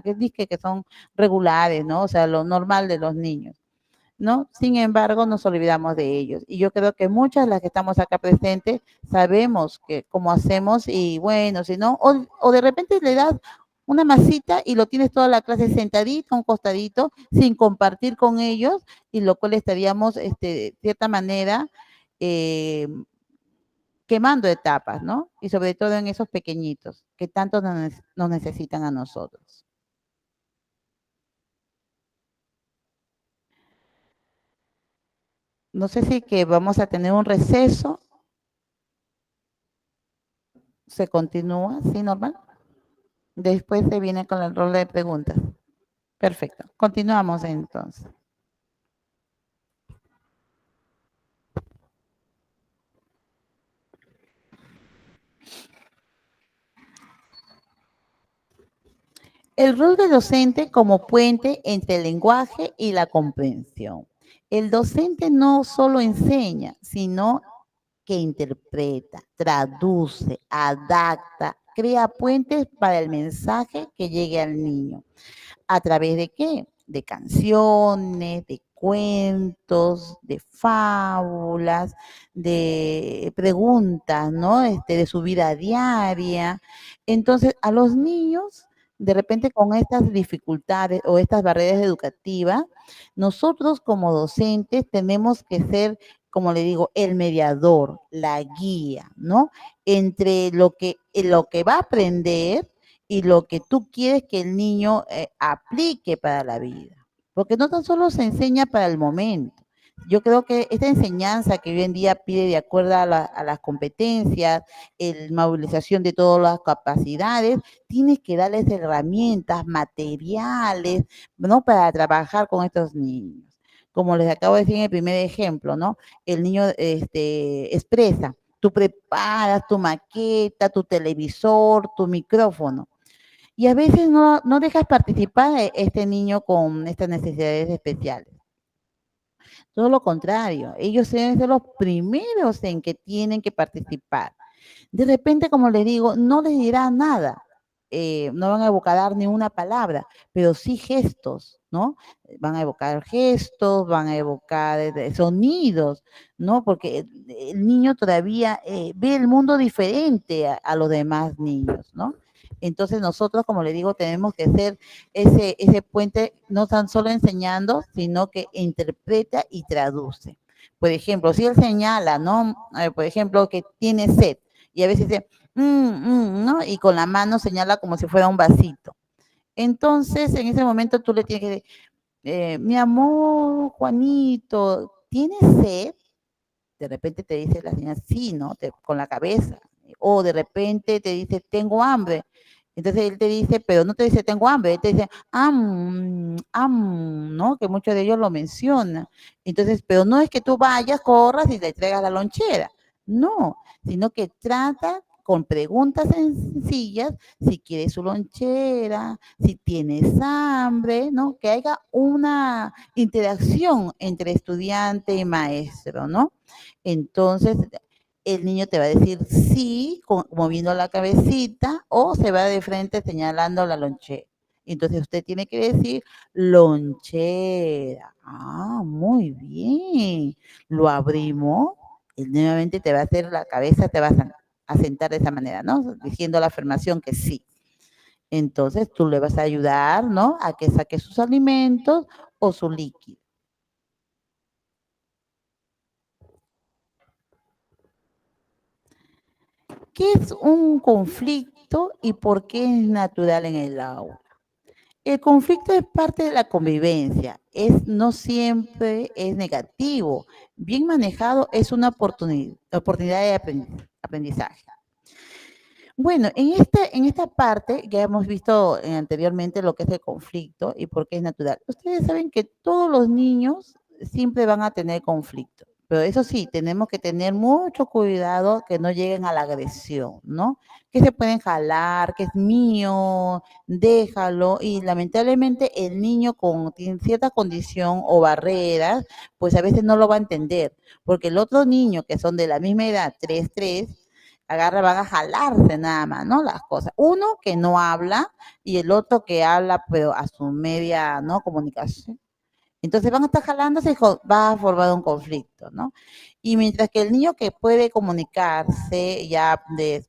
que dije que son regulares, ¿no? O sea, lo normal de los niños, ¿no? Sin embargo, nos olvidamos de ellos. Y yo creo que muchas de las que estamos acá presentes sabemos que cómo hacemos y bueno, si no, o de repente le das una masita y lo tienes toda la clase sentadito, un costadito, sin compartir con ellos, y lo cual estaríamos, de cierta manera, eh, quemando etapas, ¿no? Y sobre todo en esos pequeñitos que tanto nos necesitan a nosotros. No sé si que vamos a tener un receso, se continúa, ¿sí, normal? Después se viene con el rol de preguntas. Perfecto. Continuamos entonces. El rol de docente como puente entre el lenguaje y la comprensión. El docente no solo enseña, sino que interpreta, traduce, adapta, crea puentes para el mensaje que llegue al niño. ¿A través de qué? De canciones, de cuentos, de fábulas, de preguntas, ¿no? De su vida diaria. Entonces, a los niños, de repente con estas dificultades o estas barreras educativas, nosotros como docentes tenemos que ser, como le digo, el mediador, la guía, ¿no? Entre lo que va a aprender y lo que tú quieres que el niño aplique para la vida. Porque no tan solo se enseña para el momento. Yo creo que esta enseñanza que hoy en día pide de acuerdo a las competencias, la movilización de todas las capacidades, tienes que darles herramientas, materiales, ¿no? Para trabajar con estos niños. Como les acabo de decir en el primer ejemplo, ¿no? El niño expresa, tú preparas tu maqueta, tu televisor, tu micrófono, y a veces no dejas participar a este niño con estas necesidades especiales. Todo lo contrario, ellos deben ser los primeros en que tienen que participar. De repente, como les digo, no les dirá nada, no van a evocar ni una palabra, pero sí gestos, ¿no? Van a evocar gestos, van a evocar sonidos, ¿no? Porque el niño todavía ve el mundo diferente a los demás niños, ¿no? Entonces nosotros, como le digo, tenemos que ser ese puente, no tan solo enseñando, sino que interpreta y traduce. Por ejemplo, si él señala, ¿no? Por ejemplo, que tiene sed, y a veces dice, ¿no? Y con la mano señala como si fuera un vasito. Entonces, en ese momento tú le tienes que decir, mi amor, Juanito, ¿tienes sed? De repente te dice la señora, sí, ¿no? Con la cabeza. O de repente te dice, tengo hambre. Entonces él te dice, pero no te dice, tengo hambre. Él te dice, ¿no? Que muchos de ellos lo mencionan. Entonces, pero no es que tú vayas, corras y le traigas la lonchera. No, sino que trata con preguntas sencillas, si quieres su lonchera, si tienes hambre, ¿no? Que haya una interacción entre estudiante y maestro, ¿no? Entonces, el niño te va a decir sí, moviendo la cabecita, o se va de frente señalando la lonchera. Entonces usted tiene que decir lonchera. Ah, muy bien. Lo abrimos. Y nuevamente te va a hacer la cabeza, te vas a sentar de esa manera, ¿no? Diciendo la afirmación que sí. Entonces tú le vas a ayudar, ¿no? A que saque sus alimentos o su líquido. ¿Qué es un conflicto y por qué es natural en el aula? El conflicto es parte de la convivencia, no siempre es negativo. Bien manejado es una oportunidad de aprendizaje. Bueno, en esta parte ya hemos visto anteriormente lo que es el conflicto y por qué es natural. Ustedes saben que todos los niños siempre van a tener conflicto. Pero eso sí, tenemos que tener mucho cuidado que no lleguen a la agresión, ¿no? Que se pueden jalar, que es mío, déjalo. Y lamentablemente el niño con cierta condición o barreras, pues a veces no lo va a entender, porque el otro niño que son de la misma edad, 3, agarra, van a jalarse nada más, ¿no? Las cosas. Uno que no habla y el otro que habla, pero a su media, ¿no? Comunicación. Entonces van a estar jalándose y va a formar un conflicto, ¿no? Y mientras que el niño que puede comunicarse ya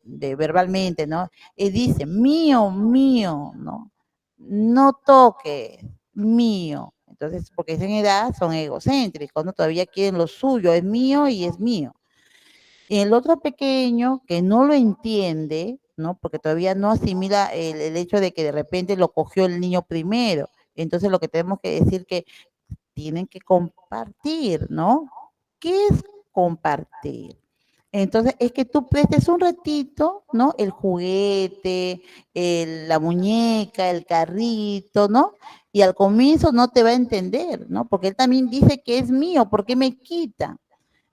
verbalmente, ¿no? Y dice, mío, mío, ¿no? No toque, mío. Entonces, porque en edad son egocéntricos, ¿no? Todavía quieren lo suyo, es mío y es mío. Y el otro pequeño que no lo entiende, ¿no? Porque todavía no asimila el hecho de que de repente lo cogió el niño primero. Entonces lo que tenemos que decir que tienen que compartir, ¿no? ¿Qué es compartir? Entonces, es que tú prestes un ratito, ¿no? El juguete, la muñeca, el carrito, ¿no? Y al comienzo no te va a entender, ¿no? Porque él también dice que es mío, ¿por qué me quita?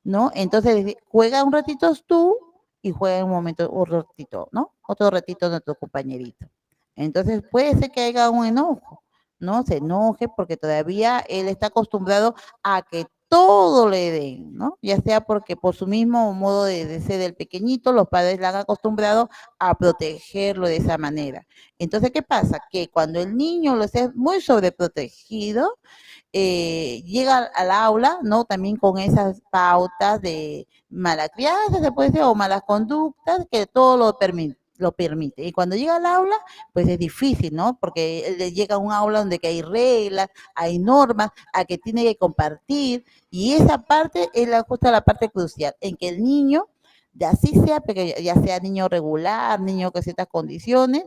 ¿No? Entonces, juega un ratito tú y juega un momento, un ratito, ¿no? Otro ratito de tu compañerito. Entonces, puede ser que haya un enojo, ¿no? Se enoje porque todavía él está acostumbrado a que todo le den, ¿no? Ya sea porque por su mismo modo de ser del pequeñito, los padres le han acostumbrado a protegerlo de esa manera. Entonces, ¿qué pasa? Que cuando el niño lo es muy sobreprotegido, llega al aula, ¿no? También con esas pautas de mala crianza, se puede decir, o malas conductas, que todo lo permite. Y cuando llega al aula, pues es difícil, ¿no? Porque él llega a un aula donde que hay reglas, hay normas, a que tiene que compartir, y esa parte es justo la parte crucial, en que el niño, de así sea, porque ya sea niño regular, niño con ciertas condiciones,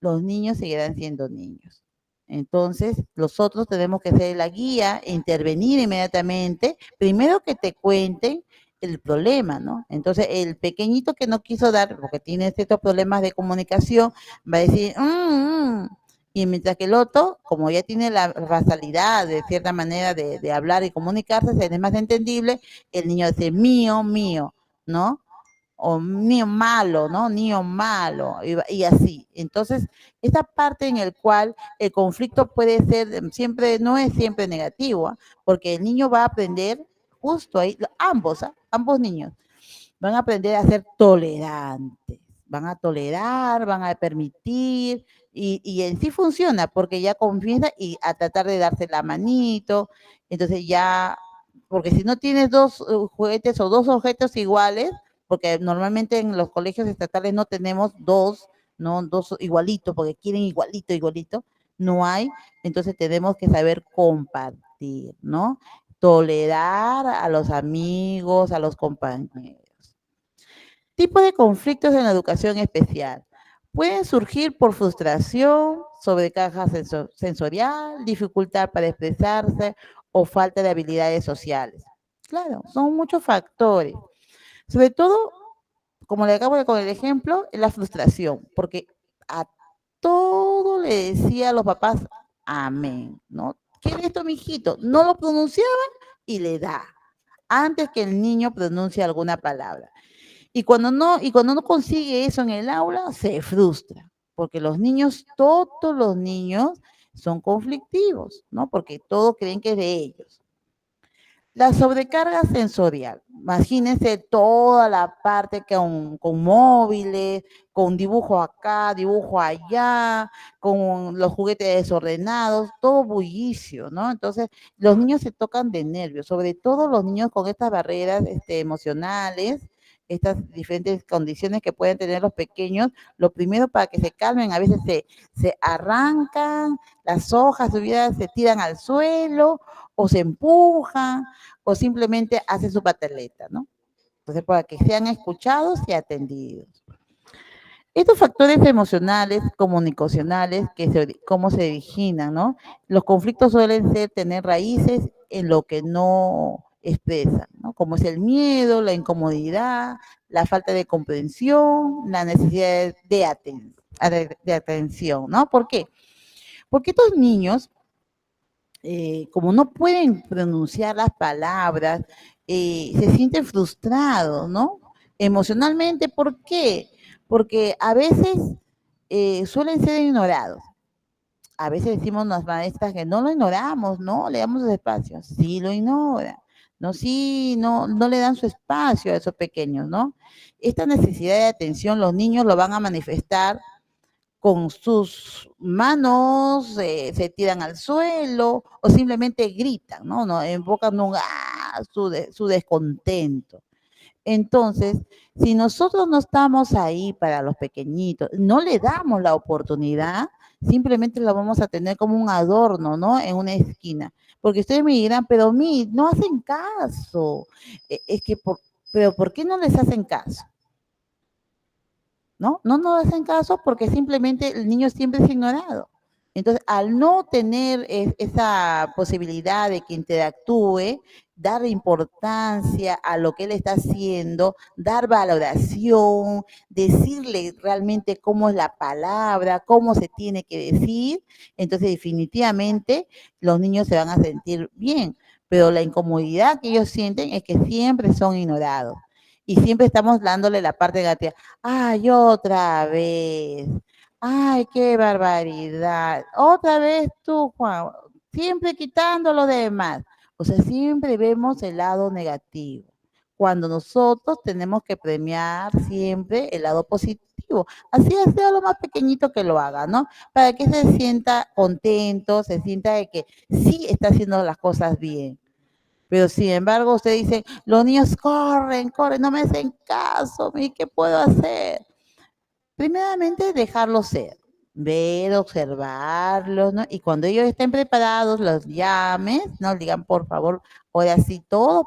los niños seguirán siendo niños. Entonces, nosotros tenemos que ser la guía, intervenir inmediatamente, primero que te cuenten el problema, ¿no? Entonces, el pequeñito que no quiso dar, porque tiene ciertos problemas de comunicación, va a decir, y mientras que el otro, como ya tiene la facilidad de cierta manera de hablar y comunicarse, se es más entendible, el niño dice, mío, mío, ¿no? O niño malo, ¿no? Niño malo, y así. Entonces, esta parte en el cual el conflicto puede ser siempre, no es siempre negativo, ¿eh? Porque el niño va a aprender justo ahí, ambos, ¿eh? Ambos niños van a aprender a ser tolerantes, van a tolerar, van a permitir, y en sí funciona, porque ya confiesa y a tratar de darse la manito, entonces ya, porque si no tienes dos juguetes o dos objetos iguales, porque normalmente en los colegios estatales no tenemos dos, no dos igualitos, porque quieren igualito, igualito, no hay, entonces tenemos que saber compartir, ¿no? Tolerar a los amigos, a los compañeros. Tipos de conflictos en la educación especial. Pueden surgir por frustración, sobrecarga sensorial, dificultad para expresarse o falta de habilidades sociales. Claro, son muchos factores. Sobre todo, como le acabo de con el ejemplo, la frustración, porque a todo le decía a los papás, amén, ¿no? ¿Qué es esto, mijito? No lo pronunciaba y le da, antes que el niño pronuncie alguna palabra. Y cuando no consigue eso en el aula, se frustra, porque los niños, todos los niños son conflictivos, ¿no? Porque todos creen que es de ellos. La sobrecarga sensorial. Imagínense toda la parte con móviles, con dibujo acá, dibujo allá, con los juguetes desordenados, todo bullicio, ¿no? Entonces, los niños se tocan de nervios, sobre todo los niños con estas barreras emocionales, estas diferentes condiciones que pueden tener los pequeños. Lo primero para que se calmen, a veces se arrancan las hojas, se tiran al suelo o se empujan o simplemente hace su pataleta, ¿no? Entonces, para que sean escuchados y atendidos. Estos factores emocionales, comunicacionales, cómo se originan, ¿no? Los conflictos suelen tener raíces en lo que no expresan, ¿no? Como es el miedo, la incomodidad, la falta de comprensión, la necesidad de atención, ¿no? ¿Por qué? Porque estos niños como no pueden pronunciar las palabras, se sienten frustrados, ¿no? Emocionalmente, ¿por qué? Porque a veces suelen ser ignorados. A veces decimos las maestras que no lo ignoramos, no le damos su espacio. Sí lo ignora. No, sí, no le dan su espacio a esos pequeños, ¿no? Esta necesidad de atención los niños lo van a manifestar con sus manos, se tiran al suelo o simplemente gritan, ¿no? No invocan su descontento. Entonces, si nosotros no estamos ahí para los pequeñitos, no le damos la oportunidad, simplemente lo vamos a tener como un adorno, ¿no? En una esquina. Porque ustedes me dirán, pero no hacen caso. Es que, pero ¿por qué no les hacen caso? ¿No? No nos hacen caso porque simplemente el niño siempre es ignorado. Entonces, al no tener esa posibilidad de que interactúe, dar importancia a lo que él está haciendo, dar valoración, decirle realmente cómo es la palabra, cómo se tiene que decir, entonces definitivamente los niños se van a sentir bien, pero la incomodidad que ellos sienten es que siempre son ignorados y siempre estamos dándole la parte negativa. Ay, otra vez. Ay, qué barbaridad. Otra vez tú, Juan. Siempre quitando lo demás. O sea, siempre vemos el lado negativo. Cuando nosotros tenemos que premiar siempre el lado positivo. Así sea lo más pequeñito que lo haga, ¿no? Para que se sienta contento, se sienta de que sí está haciendo las cosas bien. Pero sin embargo, usted dice, los niños corren, corren, no me hacen caso, ¿y qué puedo hacer? Primeramente, dejarlos ser, ver, observarlos, ¿no? Y cuando ellos estén preparados, los llames, ¿no? Digan, por favor, ahora sí todos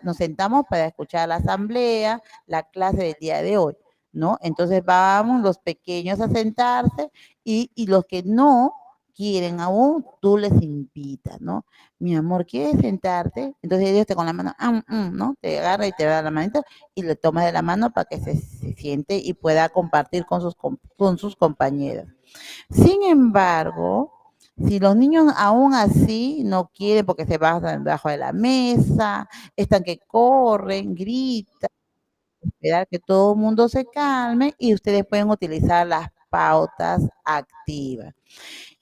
nos sentamos para escuchar la asamblea, la clase del día de hoy, ¿no? Entonces vamos los pequeños a sentarse y los que no quieren aún, tú les invitas, ¿no? Mi amor, ¿quieres sentarte? Entonces ellos te con la mano, ¿no? Te agarra y te da la manita y le tomas de la mano para que se siente y pueda compartir con sus compañeros. Sin embargo, si los niños aún así no quieren porque se bajan debajo de la mesa, están que corren, gritan, esperar que todo el mundo se calme y ustedes pueden utilizar las pautas activas.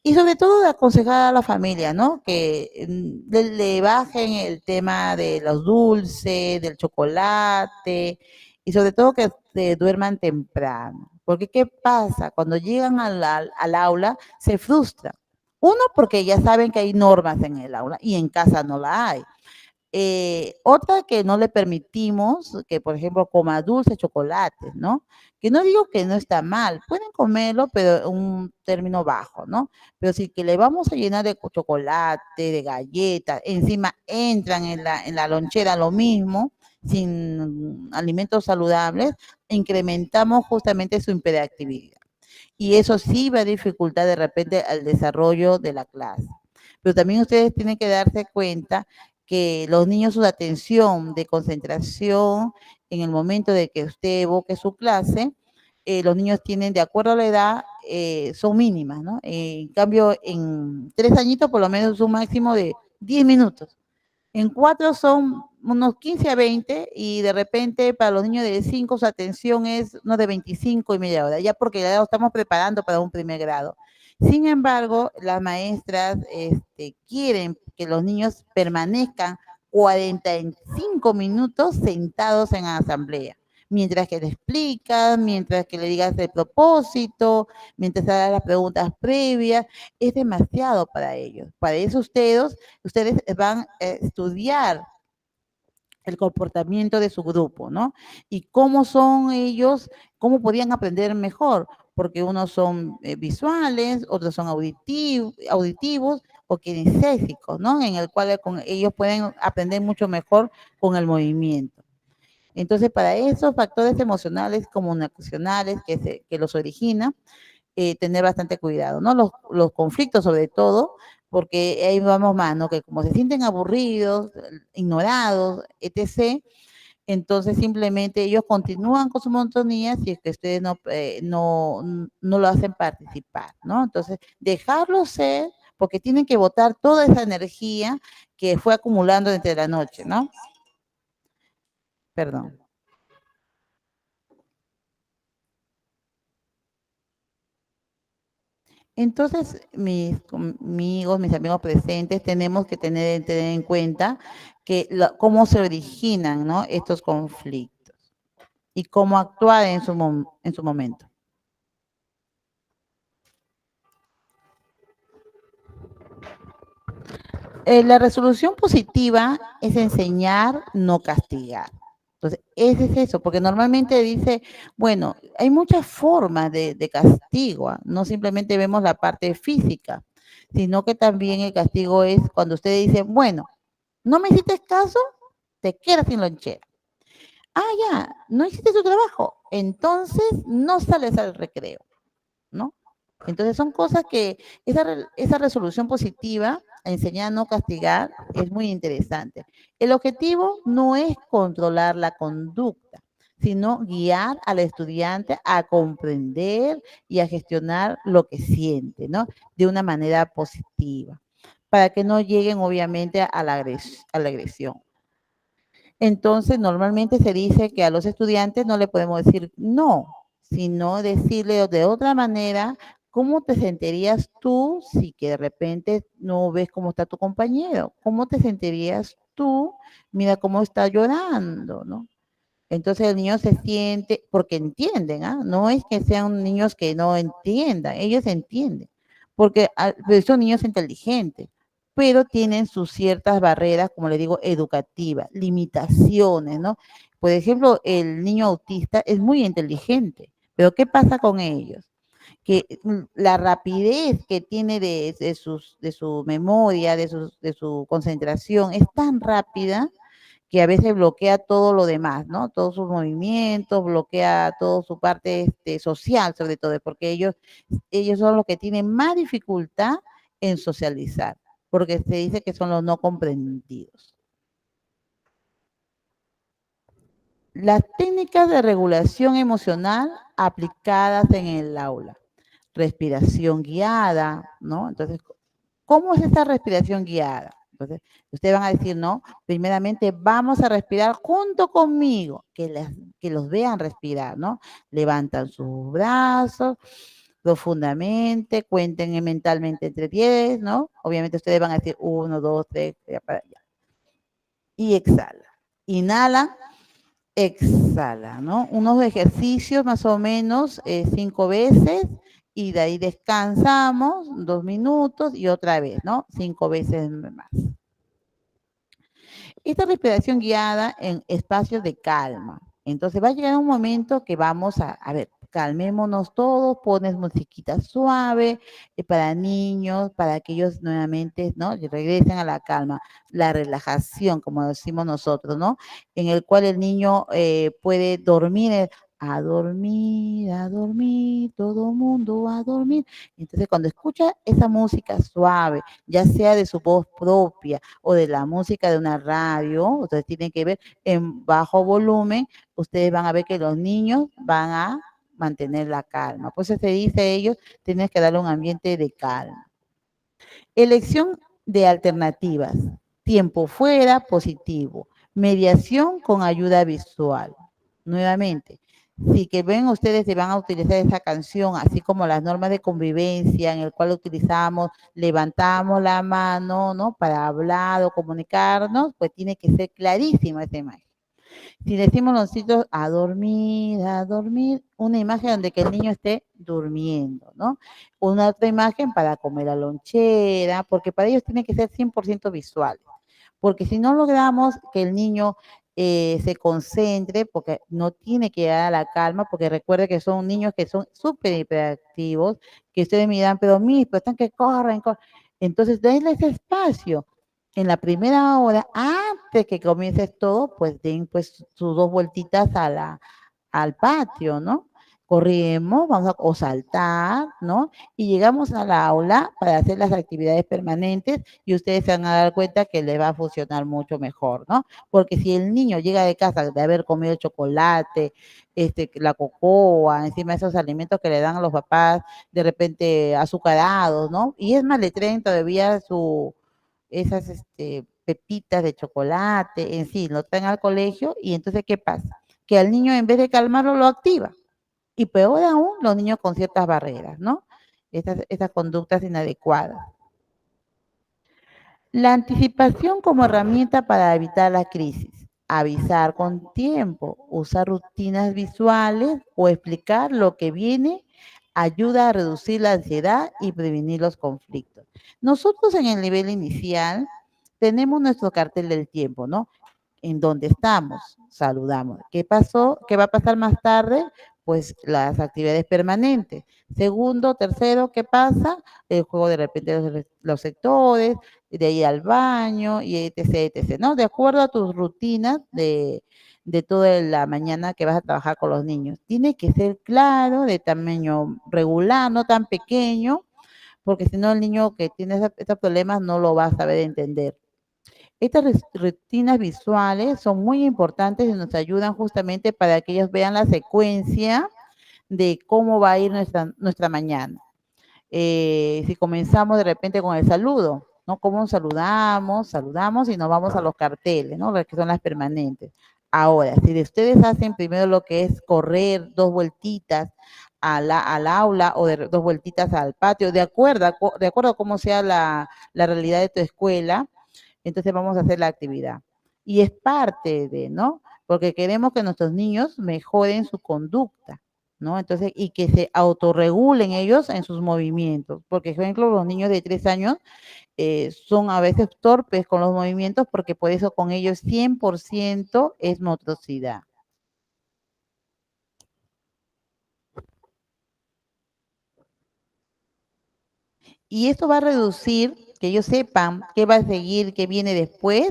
Y sobre todo de aconsejar a la familia, ¿no? Que le bajen el tema de los dulces, del chocolate y sobre todo que se duerman temprano. Porque ¿qué pasa? Cuando llegan al aula se frustran. Uno, porque ya saben que hay normas en el aula y en casa no la hay. Otra que no le permitimos que, por ejemplo, coma dulces, chocolates, ¿no? Que no digo que no está mal, pueden comerlo, pero un término bajo, ¿no? Pero sí que le vamos a llenar de chocolate, de galletas, encima entran en la lonchera lo mismo, sin alimentos saludables, incrementamos justamente su hiperactividad. Y eso sí va a dificultar de repente el desarrollo de la clase. Pero también ustedes tienen que darse cuenta que los niños, su atención de concentración en el momento de que usted evoque su clase, los niños tienen, de acuerdo a la edad, son mínimas, ¿no? En cambio, en 3 añitos, por lo menos un máximo de 10 minutos. En 4 son unos 15 a 20 y de repente para los niños de 5 su atención es no de 25 y media hora, ya porque ya lo estamos preparando para un primer grado. Sin embargo, las maestras quieren que los niños permanezcan 45 minutos sentados en la asamblea, mientras que le explicas, mientras que le digas el propósito, mientras hagas las preguntas previas, es demasiado para ellos. Para eso ustedes van a estudiar el comportamiento de su grupo, ¿no? Y cómo son ellos, cómo podían aprender mejor, porque unos son visuales, otros son auditivos o kinestésicos, ¿no? En el cual ellos pueden aprender mucho mejor con el movimiento. Entonces, para esos factores emocionales, comunicacionales que los originan, tener bastante cuidado, ¿no? Los conflictos sobre todo, porque ahí vamos más, ¿no? Que como se sienten aburridos, ignorados, etc., entonces simplemente ellos continúan con su monotonía si es que ustedes no lo hacen participar, ¿no? Entonces, dejarlo ser, porque tienen que botar toda esa energía que fue acumulando entre la noche, ¿no? Perdón. Entonces, mis amigos, mis amigos presentes, tenemos que tener en cuenta que cómo se originan, ¿no?, estos conflictos y cómo actuar en su momento. La resolución positiva es enseñar, no castigar. Entonces, ese es eso, porque normalmente dice, bueno, hay muchas formas de castigo, ¿ah? No simplemente vemos la parte física, sino que también el castigo es cuando usted dice, bueno, no me hiciste caso, te quedas sin lonchera. Ah, ya, no hiciste tu trabajo, entonces no sales al recreo, ¿no? Entonces son cosas que esa resolución positiva, enseñar a no castigar, es muy interesante. El objetivo no es controlar la conducta, sino guiar al estudiante a comprender y a gestionar lo que siente, ¿no?, de una manera positiva, para que no lleguen obviamente a la agresión. Entonces, normalmente se dice que a los estudiantes no le podemos decir no, sino decirle de otra manera, ¿cómo te sentirías tú si que de repente no ves cómo está tu compañero? ¿Cómo te sentirías tú? Mira cómo está llorando, ¿no? Entonces el niño se siente, porque entienden, ¿ah? No es que sean niños que no entiendan, ellos entienden, porque pues, son niños inteligentes, pero tienen sus ciertas barreras, como le digo, educativas, limitaciones, ¿no? Por ejemplo, el niño autista es muy inteligente, pero ¿qué pasa con ellos? Que la rapidez que tiene de su memoria, de su concentración, es tan rápida que a veces bloquea todo lo demás, ¿no? Todos sus movimientos, bloquea toda su parte social, sobre todo, porque ellos son los que tienen más dificultad en socializar, porque se dice que son los no comprendidos. Las técnicas de regulación emocional aplicadas en el aula. Respiración guiada, ¿no? Entonces, ¿cómo es esta respiración guiada? Entonces, ustedes van a decir, no, primeramente vamos a respirar junto conmigo, que los vean respirar, ¿no? Levantan sus brazos profundamente, cuenten mentalmente entre 10, ¿no? Obviamente ustedes van a decir 1, 2, 3, ya para allá. Y exhala. Inhala, exhala, ¿no? Unos ejercicios más o menos 5 veces y de ahí descansamos 2 minutos y otra vez, ¿no? 5 veces más. Esta respiración guiada en espacios de calma. Entonces va a llegar un momento que vamos a ver, calmémonos todos, pones musiquita suave para niños, para que ellos nuevamente, ¿no?, regresen a la calma, la relajación, como decimos nosotros, ¿no?, en el cual el niño puede dormir, a dormir, todo mundo a dormir. Entonces, cuando escucha esa música suave, ya sea de su voz propia o de la música de una radio, ustedes tienen que ver en bajo volumen, ustedes van a ver que los niños van a mantener la calma. Por eso se dice a ellos, tienes que darle un ambiente de calma. Elección de alternativas. Tiempo fuera, positivo. Mediación con ayuda visual. Nuevamente, si que ven ustedes se van a utilizar esa canción, así como las normas de convivencia en el cual utilizamos, levantamos la mano, ¿no?, para hablar o comunicarnos, pues tiene que ser clarísima esa imagen. Si decimos nosotros a dormir, una imagen donde que el niño esté durmiendo, ¿no? Una otra imagen para comer la lonchera, porque para ellos tiene que ser 100% visual. Porque si no logramos que el niño se concentre, porque no tiene que llegar a la calma, porque recuerde que son niños que son súper hiperactivos, que ustedes miran, pero están que corren, corren. Entonces, denle ese espacio. En la primera hora, antes que comiences todo, pues den pues sus 2 vueltitas al patio, ¿no? Corremos, vamos a o saltar, ¿no? Y llegamos al aula para hacer las actividades permanentes y ustedes se van a dar cuenta que les va a funcionar mucho mejor, ¿no? Porque si el niño llega de casa de haber comido chocolate, la cocoa, encima de esos alimentos que le dan a los papás, de repente azucarados, ¿no? Y es más, le traen todavía esas pepitas de chocolate, en sí, lo traen al colegio y entonces, ¿qué pasa? Que al niño en vez de calmarlo lo activa. Y peor aún, los niños con ciertas barreras, ¿no? Estas conductas inadecuadas. La anticipación como herramienta para evitar la crisis. Avisar con tiempo, usar rutinas visuales o explicar lo que viene ayuda a reducir la ansiedad y prevenir los conflictos. Nosotros en el nivel inicial tenemos nuestro cartel del tiempo, ¿no? En dónde estamos, saludamos. ¿Qué pasó? ¿Qué va a pasar más tarde? Pues las actividades permanentes. Segundo, tercero, ¿qué pasa? El juego de repente de los sectores, de ir al baño, y etc, etc, ¿no? De acuerdo a tus rutinas de toda la mañana que vas a trabajar con los niños. Tiene que ser claro, de tamaño regular, no tan pequeño, porque si no el niño que tiene estos problemas no lo va a saber entender. Estas rutinas visuales son muy importantes y nos ayudan justamente para que ellos vean la secuencia de cómo va a ir nuestra mañana. Si comenzamos de repente con el saludo, ¿no? ¿Cómo saludamos? Saludamos y nos vamos a los carteles, ¿no? Que son las permanentes. Ahora, si ustedes hacen primero lo que es correr 2 vueltitas al aula o de 2 vueltitas al patio, de acuerdo a cómo sea la realidad de tu escuela, entonces vamos a hacer la actividad. Y es parte de, ¿no? Porque queremos que nuestros niños mejoren su conducta, ¿no? Entonces, y que se autorregulen ellos en sus movimientos. Porque, por ejemplo, los niños de 3 años son a veces torpes con los movimientos porque por eso con ellos 100% es motricidad. Y esto va a reducir que ellos sepan qué va a seguir, qué viene después.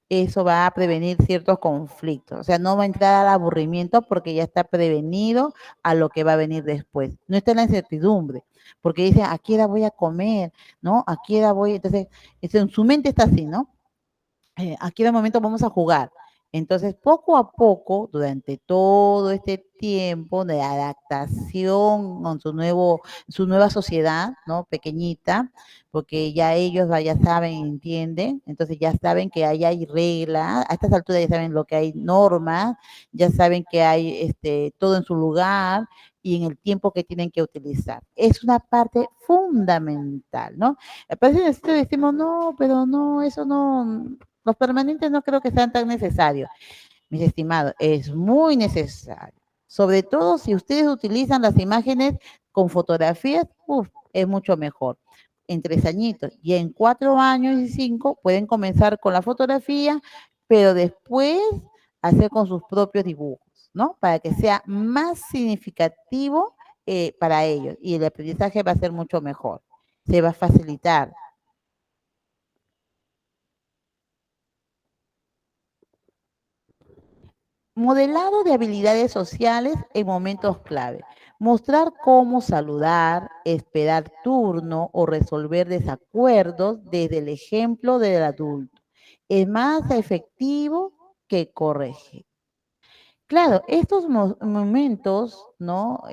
Eso va a prevenir ciertos conflictos. O sea, no va a entrar al aburrimiento porque ya está prevenido a lo que va a venir después. No está en la incertidumbre, porque dice, ¿a qué hora voy a comer? ¿No? ¿A qué hora voy? Entonces, en su mente está así, ¿no? Aquí de momento vamos a jugar. Entonces, poco a poco, durante todo este tiempo de adaptación con su nueva sociedad, ¿no? Pequeñita, porque ya ellos ya saben, entienden, entonces ya saben que ahí hay reglas, a estas alturas ya saben lo que hay normas, ya saben que hay todo en su lugar y en el tiempo que tienen que utilizar. Es una parte fundamental, ¿no? A veces decimos, no, pero no, eso no, los permanentes no creo que sean tan necesarios. Mis estimados, es muy necesario. Sobre todo si ustedes utilizan las imágenes con fotografías, es mucho mejor. En 3 añitos y en 4 años y 5 pueden comenzar con la fotografía, pero después hacer con sus propios dibujos, ¿no? Para que sea más significativo para ellos y el aprendizaje va a ser mucho mejor. Se va a facilitar. Modelado de habilidades sociales en momentos clave. Mostrar cómo saludar, esperar turno o resolver desacuerdos desde el ejemplo del adulto. Es más efectivo que corregir. Claro, estos momentos, ¿no?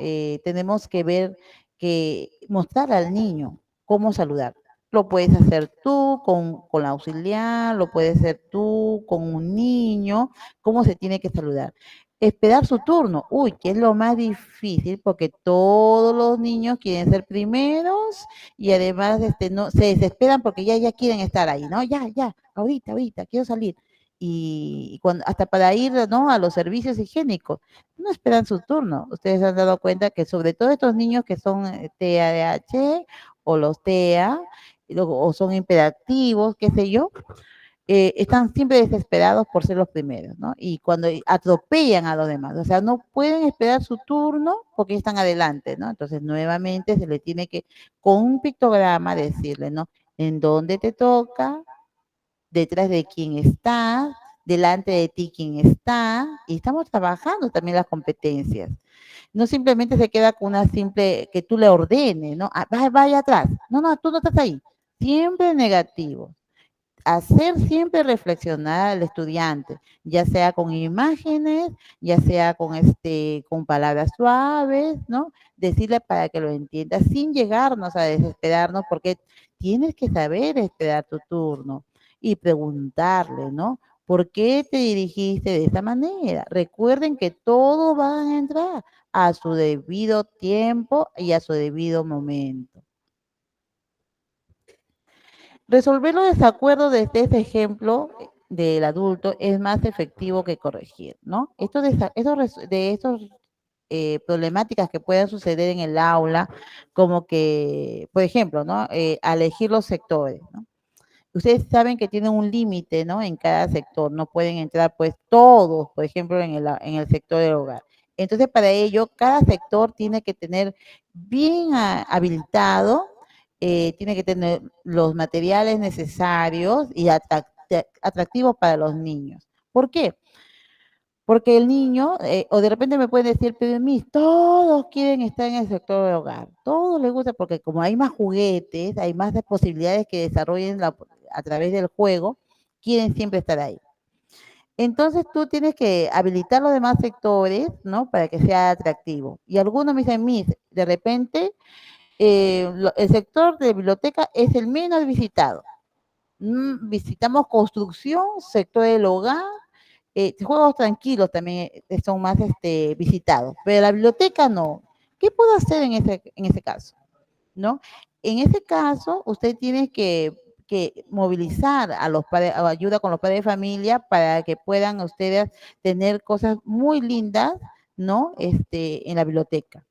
Tenemos que ver que mostrar al niño cómo saludar. Lo puedes hacer tú con la auxiliar, lo puedes hacer tú con un niño, cómo se tiene que saludar. Esperar su turno, uy, que es lo más difícil porque todos los niños quieren ser primeros y además no, se desesperan porque ya quieren estar ahí, ¿no? Ya, ahorita, quiero salir y cuando, hasta para ir, ¿no? A los servicios higiénicos, no esperan su turno. Ustedes se han dado cuenta que sobre todo estos niños que son TDAH o los TEA, o son hiperactivos, qué sé yo, están siempre desesperados por ser los primeros, ¿no? Y cuando atropellan a los demás, o sea, no pueden esperar su turno porque están adelante, ¿no? Entonces, nuevamente se le tiene que, con un pictograma, decirle, ¿no? En dónde te toca, detrás de quién está, delante de ti quién está, y estamos trabajando también las competencias. No simplemente se queda con una simple, que tú le ordenes, ¿no? Ah, vaya atrás. No, tú no estás ahí. Siempre negativo. Hacer siempre reflexionar al estudiante, ya sea con imágenes, ya sea con palabras suaves, ¿no? Decirle para que lo entienda, sin llegarnos a desesperarnos, porque tienes que saber esperar tu turno. y preguntarle, ¿no? ¿Por qué te dirigiste de esa manera? Recuerden que todos van a entrar a su debido tiempo y a su debido momento. Resolver los desacuerdos desde ese ejemplo del adulto es más efectivo que corregir, ¿no? Estos problemáticas que puedan suceder en el aula, como que, por ejemplo, ¿no? A elegir los sectores, ¿no? Ustedes saben que tienen un límite, ¿no? En cada sector, no pueden entrar pues todos, por ejemplo, en el sector del hogar. Entonces, para ello, cada sector tiene que tener bien habilitado, tiene que tener los materiales necesarios y atractivos para los niños. ¿Por qué? Porque el niño, o de repente me puede decir, pero mis, todos quieren estar en el sector del hogar, todos les gusta porque como hay más juguetes, hay más posibilidades que desarrollen a través del juego, quieren siempre estar ahí. Entonces tú tienes que habilitar los demás sectores, ¿no? Para que sea atractivo. Y algunos me dicen, mis, de repente, el sector de biblioteca es el menos visitado. Visitamos construcción, sector del hogar, juegos tranquilos también son más visitados, pero la biblioteca no. ¿Qué puedo hacer en ese caso? ¿No? En ese caso, usted tiene que movilizar a los padres, ayuda con los padres de familia para que puedan ustedes tener cosas muy lindas, ¿no? En la biblioteca.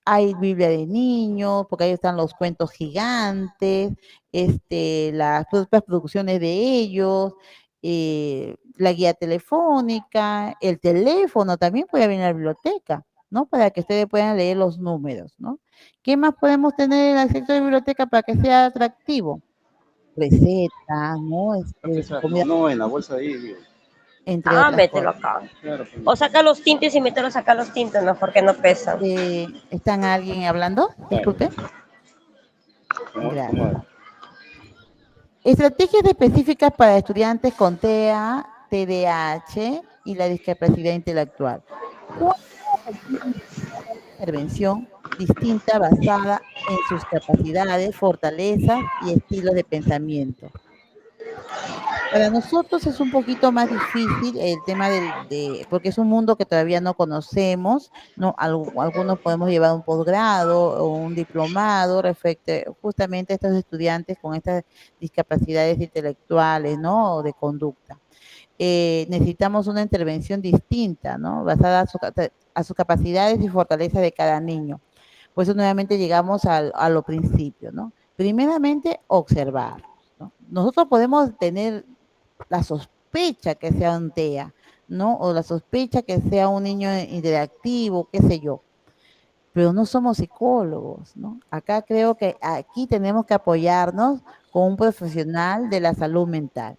Hay Biblia de niños, porque ahí están los cuentos gigantes, las propias producciones de ellos, la guía telefónica, el teléfono también puede venir a la biblioteca, ¿no? Para que ustedes puedan leer los números, ¿no? ¿Qué más podemos tener en el sector de biblioteca para que sea atractivo? Recetas, ¿no? Comida, No, en la bolsa de ahí. entre Ah, otras mételo cosas. acá. O saca los tintes y mételos acá los tintes, mejor que no pesan. ¿Están alguien hablando? Disculpe. Gracias. Estrategias específicas para estudiantes con TEA, TDAH y la discapacidad intelectual. ¿Cuál requiere una intervención distinta basada en sus capacidades, fortalezas y estilos de pensamiento? Para nosotros es un poquito más difícil el tema porque es un mundo que todavía no conocemos, ¿no? Algunos podemos llevar un posgrado o un diplomado respecto justamente a estos estudiantes con estas discapacidades intelectuales, ¿no? O de conducta. Necesitamos una intervención distinta, ¿no? Basada a sus capacidades y fortalezas de cada niño. Por eso nuevamente llegamos a lo principio, ¿no? Primeramente, observar, ¿no? Nosotros podemos tener la sospecha que sea un TEA, ¿no? O la sospecha que sea un niño interactivo, qué sé yo. Pero no somos psicólogos, ¿no? Acá creo que aquí tenemos que apoyarnos con un profesional de la salud mental.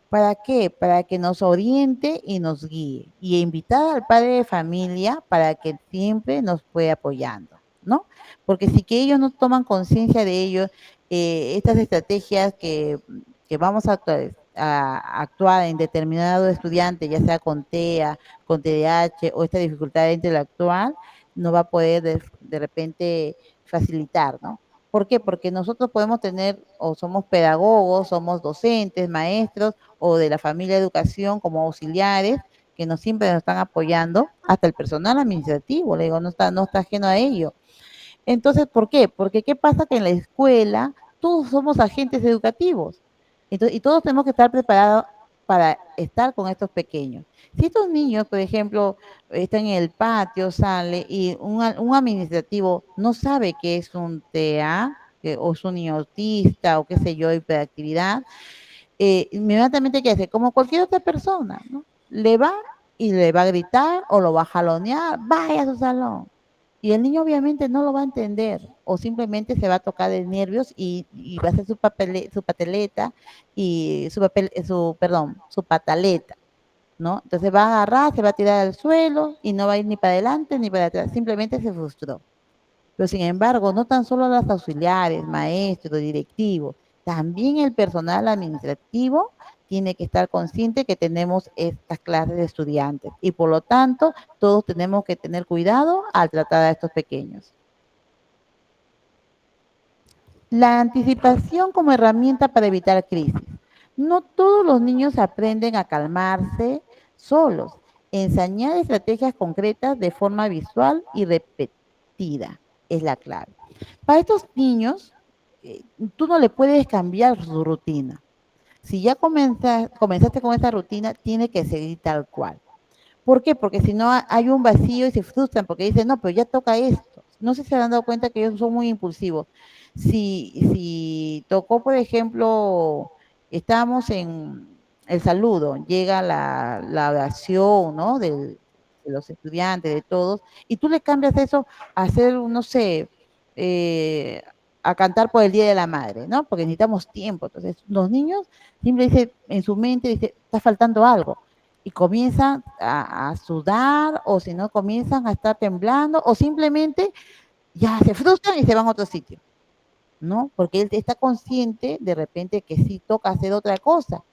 ¿Para qué? Para que nos oriente y nos guíe. Y invitar al padre de familia para que siempre nos pueda apoyando, ¿no? Porque si que ellos no toman conciencia de ello, estas estrategias que vamos a actuar en determinado estudiante, ya sea con TEA, con TDAH o esta dificultad intelectual, no va a poder de repente facilitar, ¿no? ¿Por qué? Porque nosotros podemos tener, o somos pedagogos, somos docentes, maestros, o de la familia de educación como auxiliares, que no siempre nos están apoyando, hasta el personal administrativo, le digo, no está ajeno a ello. Entonces, ¿por qué? Porque ¿qué pasa? Que en la escuela todos somos agentes educativos. Entonces, y todos tenemos que estar preparados para estar con estos pequeños. Si estos niños, por ejemplo, están en el patio, sale y un administrativo no sabe qué es un TEA, o es un niño autista, o qué sé yo, hiperactividad, inmediatamente, ¿qué hace? Como cualquier otra persona, ¿no? Le va y le va a gritar o lo va a jalonear, vaya a su salón. Y el niño obviamente no lo va a entender o simplemente se va a tocar de nervios y va a hacer su pateleta y su pataleta, ¿no? Entonces va a agarrar, se va a tirar al suelo y no va a ir ni para adelante ni para atrás, simplemente se frustró. Pero sin embargo, no tan solo las auxiliares, maestros, directivos, también el personal administrativo tiene que estar consciente que tenemos estas clases de estudiantes y por lo tanto todos tenemos que tener cuidado al tratar a estos pequeños. La anticipación como herramienta para evitar crisis. No todos los niños aprenden a calmarse solos. Enseñar estrategias concretas de forma visual y repetida es la clave. Para estos niños, eh, tú no le puedes cambiar su rutina. Si ya comenzaste con esa rutina, tiene que seguir tal cual. ¿Por qué? Porque si no hay un vacío y se frustran porque dicen, no, pero ya toca esto. No sé si se han dado cuenta que ellos son muy impulsivos. Si tocó, por ejemplo, estamos en el saludo, llega la oración, ¿no? De los estudiantes, de todos, y tú le cambias eso a hacer, no sé, eh, a cantar por el Día de la Madre, ¿no? Porque necesitamos tiempo. Entonces, los niños siempre dicen, en su mente, dice, está faltando algo y comienzan a sudar o si no comienzan a estar temblando o simplemente ya se frustran y se van a otro sitio, ¿no? Porque él está consciente de repente que sí toca hacer otra cosa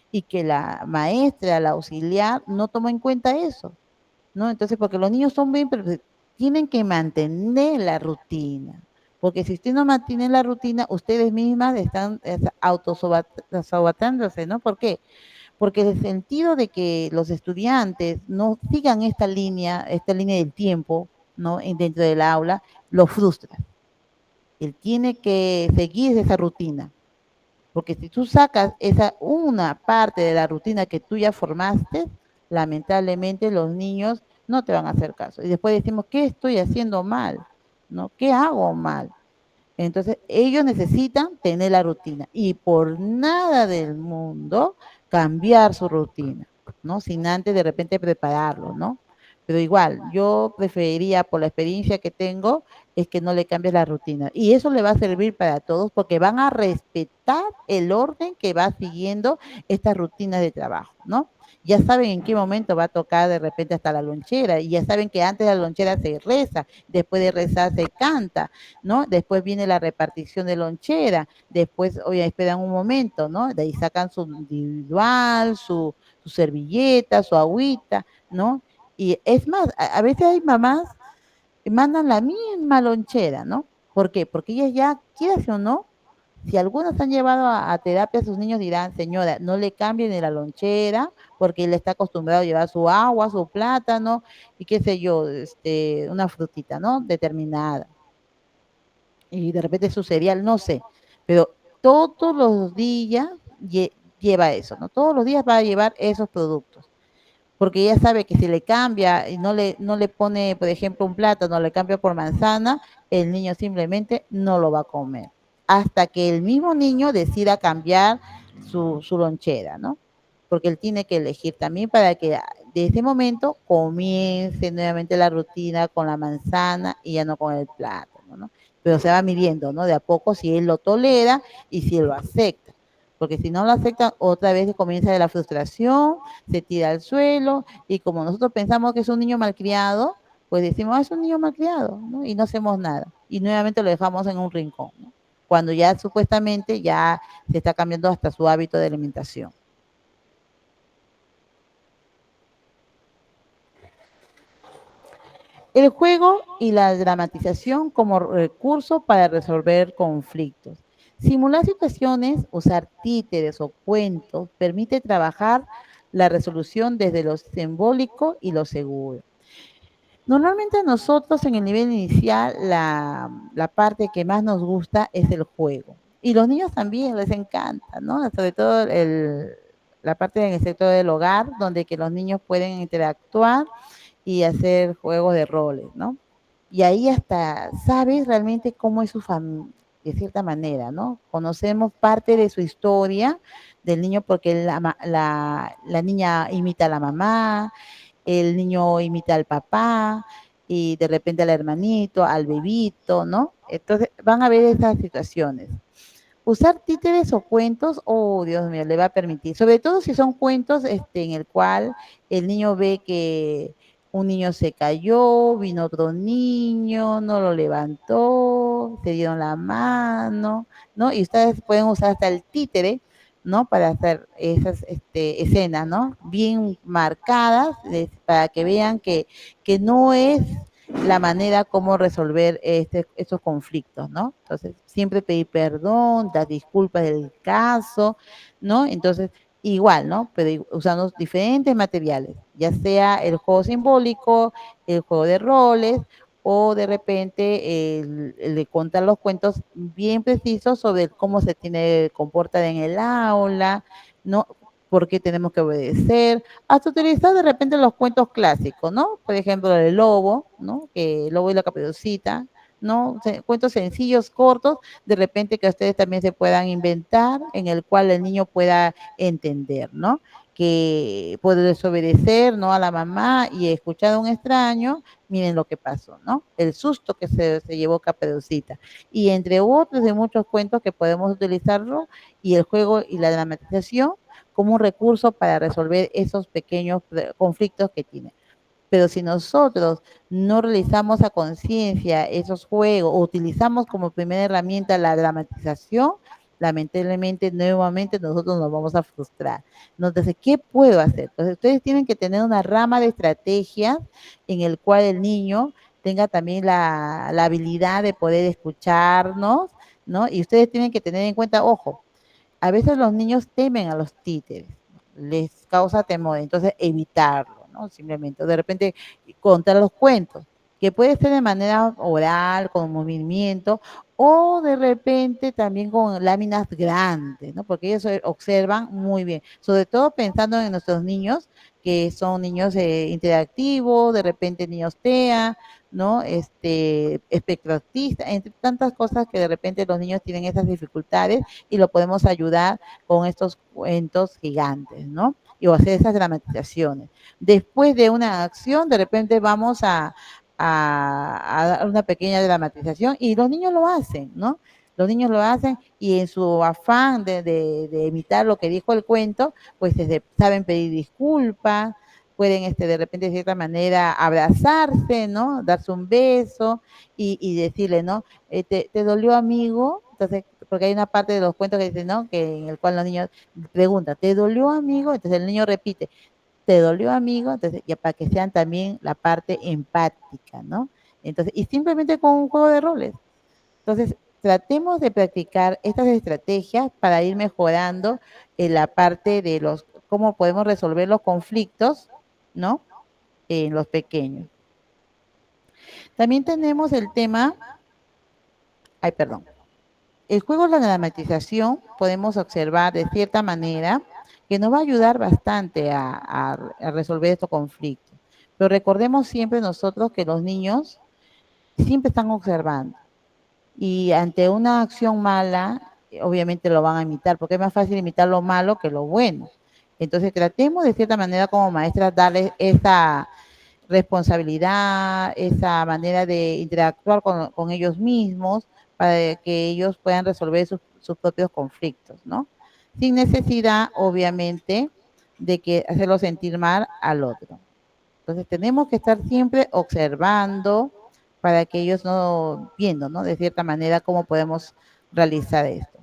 y que la maestra, la auxiliar, no toma en cuenta eso, ¿no? Entonces, porque los niños son bien, pero tienen que mantener la rutina. Porque si usted no mantiene la rutina, ustedes mismas están autosabotándose, ¿no? ¿Por qué? Porque el sentido de que los estudiantes no sigan esta línea del tiempo, ¿no? Dentro del aula, lo frustra. Él tiene que seguir esa rutina, porque si tú sacas esa una parte de la rutina que tú ya formaste, lamentablemente los niños no te van a hacer caso. Y después decimos, ¿qué estoy haciendo mal? ¿No? ¿Qué hago mal? Entonces, ellos necesitan tener la rutina y por nada del mundo cambiar su rutina, ¿no? Sin antes de repente prepararlo, ¿no? Pero igual, yo preferiría, por la experiencia que tengo, es que no le cambies la rutina. Y eso le va a servir para todos porque van a respetar el orden que va siguiendo esta rutina de trabajo, ¿no? Ya saben en qué momento va a tocar de repente hasta la lonchera y ya saben que antes de la lonchera se reza, después de rezar se canta, ¿no? Después viene la repartición de lonchera, después, oye, esperan un momento, ¿no? De ahí sacan su individual, su servilleta, su agüita, ¿no? Y es más, a veces hay mamás que mandan la misma lonchera, ¿no? ¿Por qué? Porque ellas ya, quieras o no, si algunos han llevado a terapia, sus niños dirán, señora, no le cambien de la lonchera, porque él está acostumbrado a llevar su agua, su plátano, y qué sé yo, una frutita, ¿no? Determinada y de repente su cereal, no sé, pero todos los días lleva eso, ¿no? Todos los días va a llevar esos productos, porque ella sabe que si le cambia y no le pone, por ejemplo, un plátano, le cambia por manzana, el niño simplemente no lo va a comer, hasta que el mismo niño decida cambiar su lonchera, ¿no? Porque él tiene que elegir también para que de ese momento comience nuevamente la rutina con la manzana y ya no con el plátano, ¿no? Pero se va midiendo, ¿no? De a poco si él lo tolera y si él lo acepta. Porque si no lo acepta, otra vez comienza de la frustración, se tira al suelo y como nosotros pensamos que es un niño malcriado, pues decimos, ah, es un niño malcriado, ¿no? Y no hacemos nada. Y nuevamente lo dejamos en un rincón, ¿no? Cuando ya supuestamente ya se está cambiando hasta su hábito de alimentación. El juego y la dramatización como recurso para resolver conflictos. Simular situaciones, usar títeres o cuentos, permite trabajar la resolución desde lo simbólico y lo seguro. Normalmente nosotros en el nivel inicial la parte que más nos gusta es el juego. Y los niños también les encanta, ¿no? Sobre todo la parte en el sector del hogar, donde que los niños pueden interactuar y hacer juegos de roles, ¿no? Y ahí hasta sabes realmente cómo es su familia, de cierta manera, ¿no? Conocemos parte de su historia del niño porque la niña imita a la mamá, el niño imita al papá y de repente al hermanito, al bebito, ¿no? Entonces van a ver esas situaciones. Usar títeres o cuentos, oh Dios mío, le va a permitir, sobre todo si son cuentos en el cual el niño ve que un niño se cayó, vino otro niño, no lo levantó, se dieron la mano, ¿no? Y ustedes pueden usar hasta el títere, ¿no? Para hacer esas escenas, ¿no? Bien marcadas, para que vean que no es la manera como resolver estos conflictos, ¿no? Entonces, siempre pedir perdón, dar disculpas del caso, ¿no? Entonces, igual, ¿no? Pero usando diferentes materiales, ya sea el juego simbólico, el juego de roles, o de repente el de contar los cuentos bien precisos sobre cómo se tiene que comportar en el aula, ¿no? Por qué tenemos que obedecer, hasta utilizar de repente los cuentos clásicos, ¿no? Por ejemplo, el lobo, ¿no? Que el lobo y la caperucita, ¿no? Cuentos sencillos, cortos, de repente que ustedes también se puedan inventar, en el cual el niño pueda entender, ¿no? Que puede desobedecer, ¿no? A la mamá y escuchar a un extraño, miren lo que pasó, ¿no? El susto que se llevó Caperucita. Y entre otros de muchos cuentos que podemos utilizarlo, y el juego y la dramatización como un recurso para resolver esos pequeños conflictos que tiene. Pero si nosotros no realizamos a conciencia esos juegos o utilizamos como primera herramienta la dramatización, lamentablemente nuevamente nosotros nos vamos a frustrar. Entonces, ¿qué puedo hacer? Entonces, ustedes tienen que tener una rama de estrategias en el cual el niño tenga también la habilidad de poder escucharnos, ¿no? Y ustedes tienen que tener en cuenta, ojo, a veces los niños temen a los títeres, les causa temor, entonces evitarlo, ¿no? Simplemente, de repente contar los cuentos, que puede ser de manera oral, con movimiento, o de repente también con láminas grandes, ¿no? Porque ellos observan muy bien, sobre todo pensando en nuestros niños, que son niños interactivos, de repente niños TEA, ¿no? Espectro autista, entre tantas cosas que de repente los niños tienen esas dificultades y lo podemos ayudar con estos cuentos gigantes, ¿no? Y hacer esas dramatizaciones. Después de una acción, de repente vamos a dar una pequeña dramatización y los niños lo hacen, ¿no? Los niños lo hacen y en su afán de imitar lo que dijo el cuento, pues saben pedir disculpas, pueden de repente de cierta manera abrazarse, ¿no? Darse un beso y decirle, ¿no? ¿Te dolió, amigo? Entonces, porque hay una parte de los cuentos que dice, ¿no? Que en el cual los niños preguntan, ¿te dolió, amigo? Entonces el niño repite, ¿te dolió, amigo? Entonces, ya para que sean también la parte empática, ¿no? Entonces, y simplemente con un juego de roles. Entonces, tratemos de practicar estas estrategias para ir mejorando en la parte de cómo podemos resolver los conflictos, ¿no? En los pequeños. También tenemos el tema, ay, perdón, el juego de la dramatización podemos observar de cierta manera que nos va a ayudar bastante a resolver estos conflictos. Pero recordemos siempre nosotros que los niños siempre están observando y ante una acción mala, obviamente lo van a imitar, porque es más fácil imitar lo malo que lo bueno. Entonces tratemos de cierta manera como maestras darles esa responsabilidad, esa manera de interactuar con ellos mismos para que ellos puedan resolver sus propios conflictos, ¿no? Sin necesidad, obviamente, de que hacerlo sentir mal al otro. Entonces tenemos que estar siempre observando para que ellos no, viendo, ¿no? De cierta manera cómo podemos realizar esto.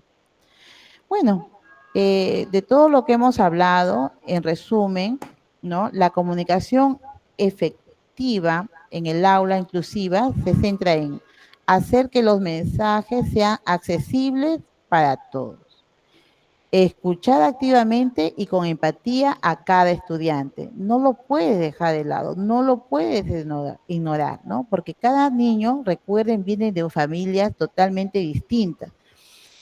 Bueno, de todo lo que hemos hablado, en resumen, ¿no? La comunicación efectiva en el aula inclusiva se centra en hacer que los mensajes sean accesibles para todos, escuchar activamente y con empatía a cada estudiante. No lo puedes dejar de lado, no lo puedes ignorar, ¿no? Porque cada niño, recuerden, viene de familias totalmente distintas.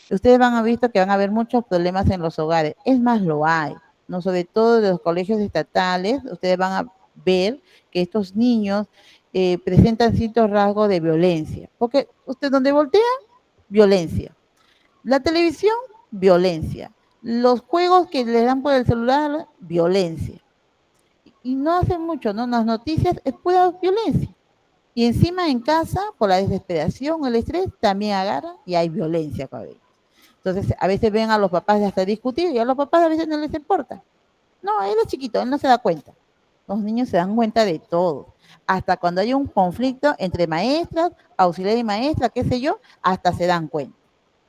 Ustedes van a visto que van a haber muchos problemas en los hogares. Es más, lo hay, ¿no? Sobre todo de los colegios estatales, ustedes van a ver que estos niños presentan ciertos rasgos de violencia. Porque usted donde voltea, violencia. La televisión, violencia. Los juegos que le dan por el celular, violencia. Y no hace mucho, ¿no? Las noticias es pura violencia. Y encima en casa, por la desesperación, el estrés, también agarra y hay violencia con ellos. Entonces, a veces ven a los papás hasta discutir y a los papás a veces no les importa. No, él es chiquito, él no se da cuenta. Los niños se dan cuenta de todo. Hasta cuando hay un conflicto entre maestras, auxiliar y maestra, qué sé yo, hasta se dan cuenta.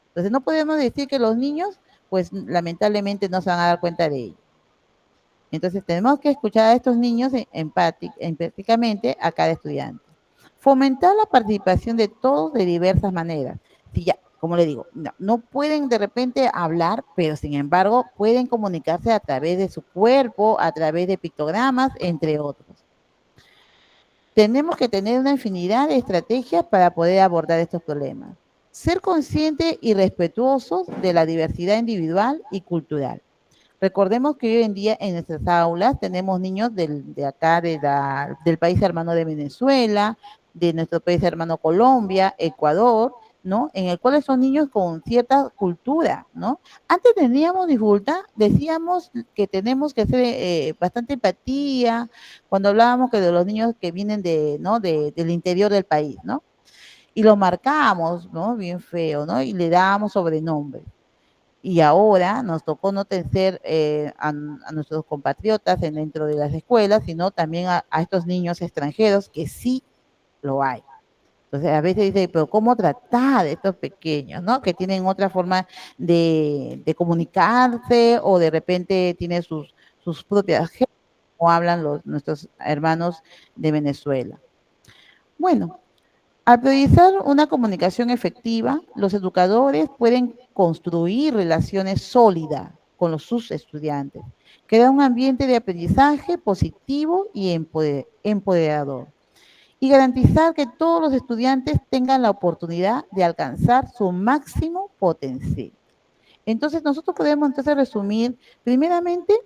Entonces, no podemos decir que los niños, pues lamentablemente no se van a dar cuenta de ello. Entonces, tenemos que escuchar a estos niños empáticamente a cada estudiante. Fomentar la participación de todos de diversas maneras. Si ya, como le digo, no pueden de repente hablar, pero sin embargo pueden comunicarse a través de su cuerpo, a través de pictogramas, entre otros. Tenemos que tener una infinidad de estrategias para poder abordar estos problemas. Ser conscientes y respetuosos de la diversidad individual y cultural. Recordemos que hoy en día en nuestras aulas tenemos niños de acá, del país hermano de Venezuela, de nuestro país hermano Colombia, Ecuador, ¿no? En el cual son niños con cierta cultura, ¿no? Antes teníamos dificultad, decíamos que tenemos que hacer bastante empatía cuando hablábamos que de los niños que vienen ¿no? Del interior del país, ¿no? Y lo marcábamos, ¿no? Bien feo, ¿no? Y le dábamos sobrenombres. Y ahora nos tocó no tener a nuestros compatriotas dentro de las escuelas, sino también a estos niños extranjeros, que sí lo hay. Entonces, a veces dice, pero ¿cómo tratar a estos pequeños, ¿no? Que tienen otra forma de comunicarse o de repente tienen sus propias gentes, como hablan nuestros hermanos de Venezuela. Bueno, al priorizar una comunicación efectiva, los educadores pueden construir relaciones sólidas con sus estudiantes, crear un ambiente de aprendizaje positivo y empoderador, y garantizar que todos los estudiantes tengan la oportunidad de alcanzar su máximo potencial. Entonces, nosotros podemos entonces resumir primeramente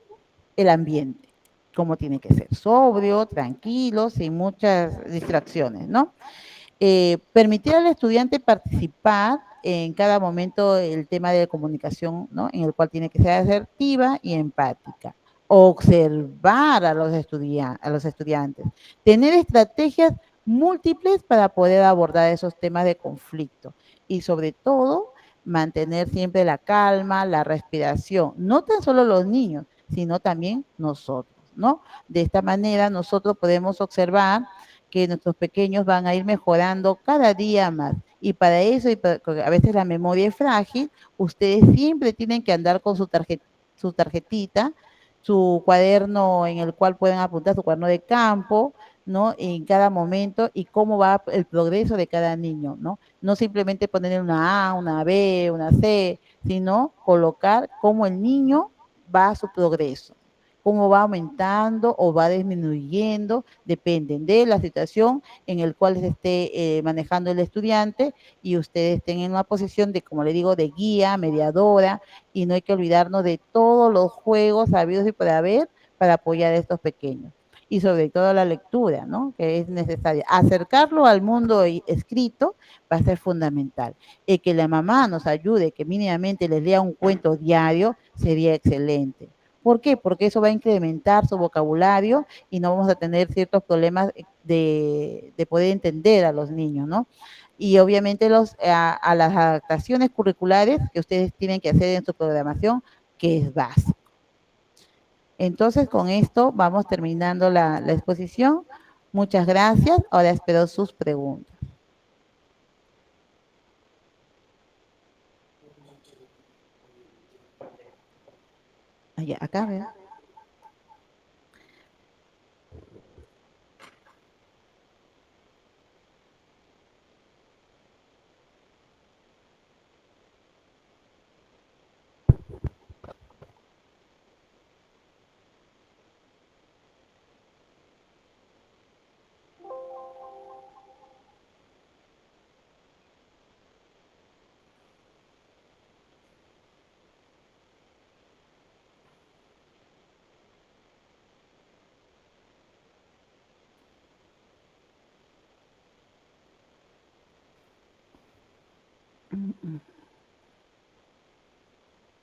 el ambiente, cómo tiene que ser sobrio, tranquilo, sin muchas distracciones, ¿no? Permitir al estudiante participar en cada momento el tema de comunicación, ¿no? En el cual tiene que ser asertiva y empática. Observar a los estudiantes. Tener estrategias múltiples para poder abordar esos temas de conflicto. Y sobre todo, mantener siempre la calma, la respiración. No tan solo los niños, sino también nosotros, ¿no? De esta manera nosotros podemos observar que nuestros pequeños van a ir mejorando cada día más. Y para eso, porque a veces la memoria es frágil, ustedes siempre tienen que andar con su tarjetita, su cuaderno en el cual pueden apuntar su cuaderno de campo, ¿no? En cada momento y cómo va el progreso de cada niño, ¿no? No simplemente poner una A, una B, una C, sino colocar cómo el niño va a su progreso, cómo va aumentando o va disminuyendo, dependen de la situación en el cual se esté manejando el estudiante y ustedes estén en una posición de, como le digo, de guía, mediadora, y no hay que olvidarnos de todos los juegos habidos y por haber para apoyar a estos pequeños. Y sobre todo la lectura, ¿no? Que es necesaria. Acercarlo al mundo escrito va a ser fundamental. El que la mamá nos ayude, que mínimamente les lea un cuento diario, sería excelente. ¿Por qué? Porque eso va a incrementar su vocabulario y no vamos a tener ciertos problemas de poder entender a los niños, ¿no? Y obviamente a las adaptaciones curriculares que ustedes tienen que hacer en su programación, que es básico. Entonces, con esto vamos terminando la exposición. Muchas gracias. Ahora espero sus preguntas. Allá, acá veo.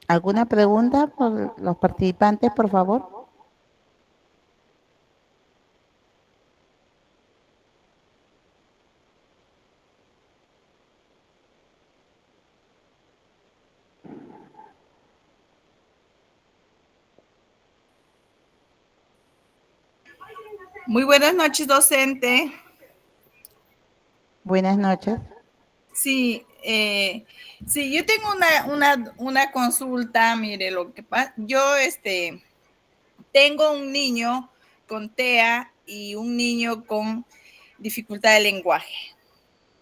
¿Alguna pregunta por los participantes, por favor? Muy buenas noches, docente. Buenas noches. Sí, sí, yo tengo una consulta. Mire, lo que pasa, yo tengo un niño con TEA y un niño con dificultad de lenguaje.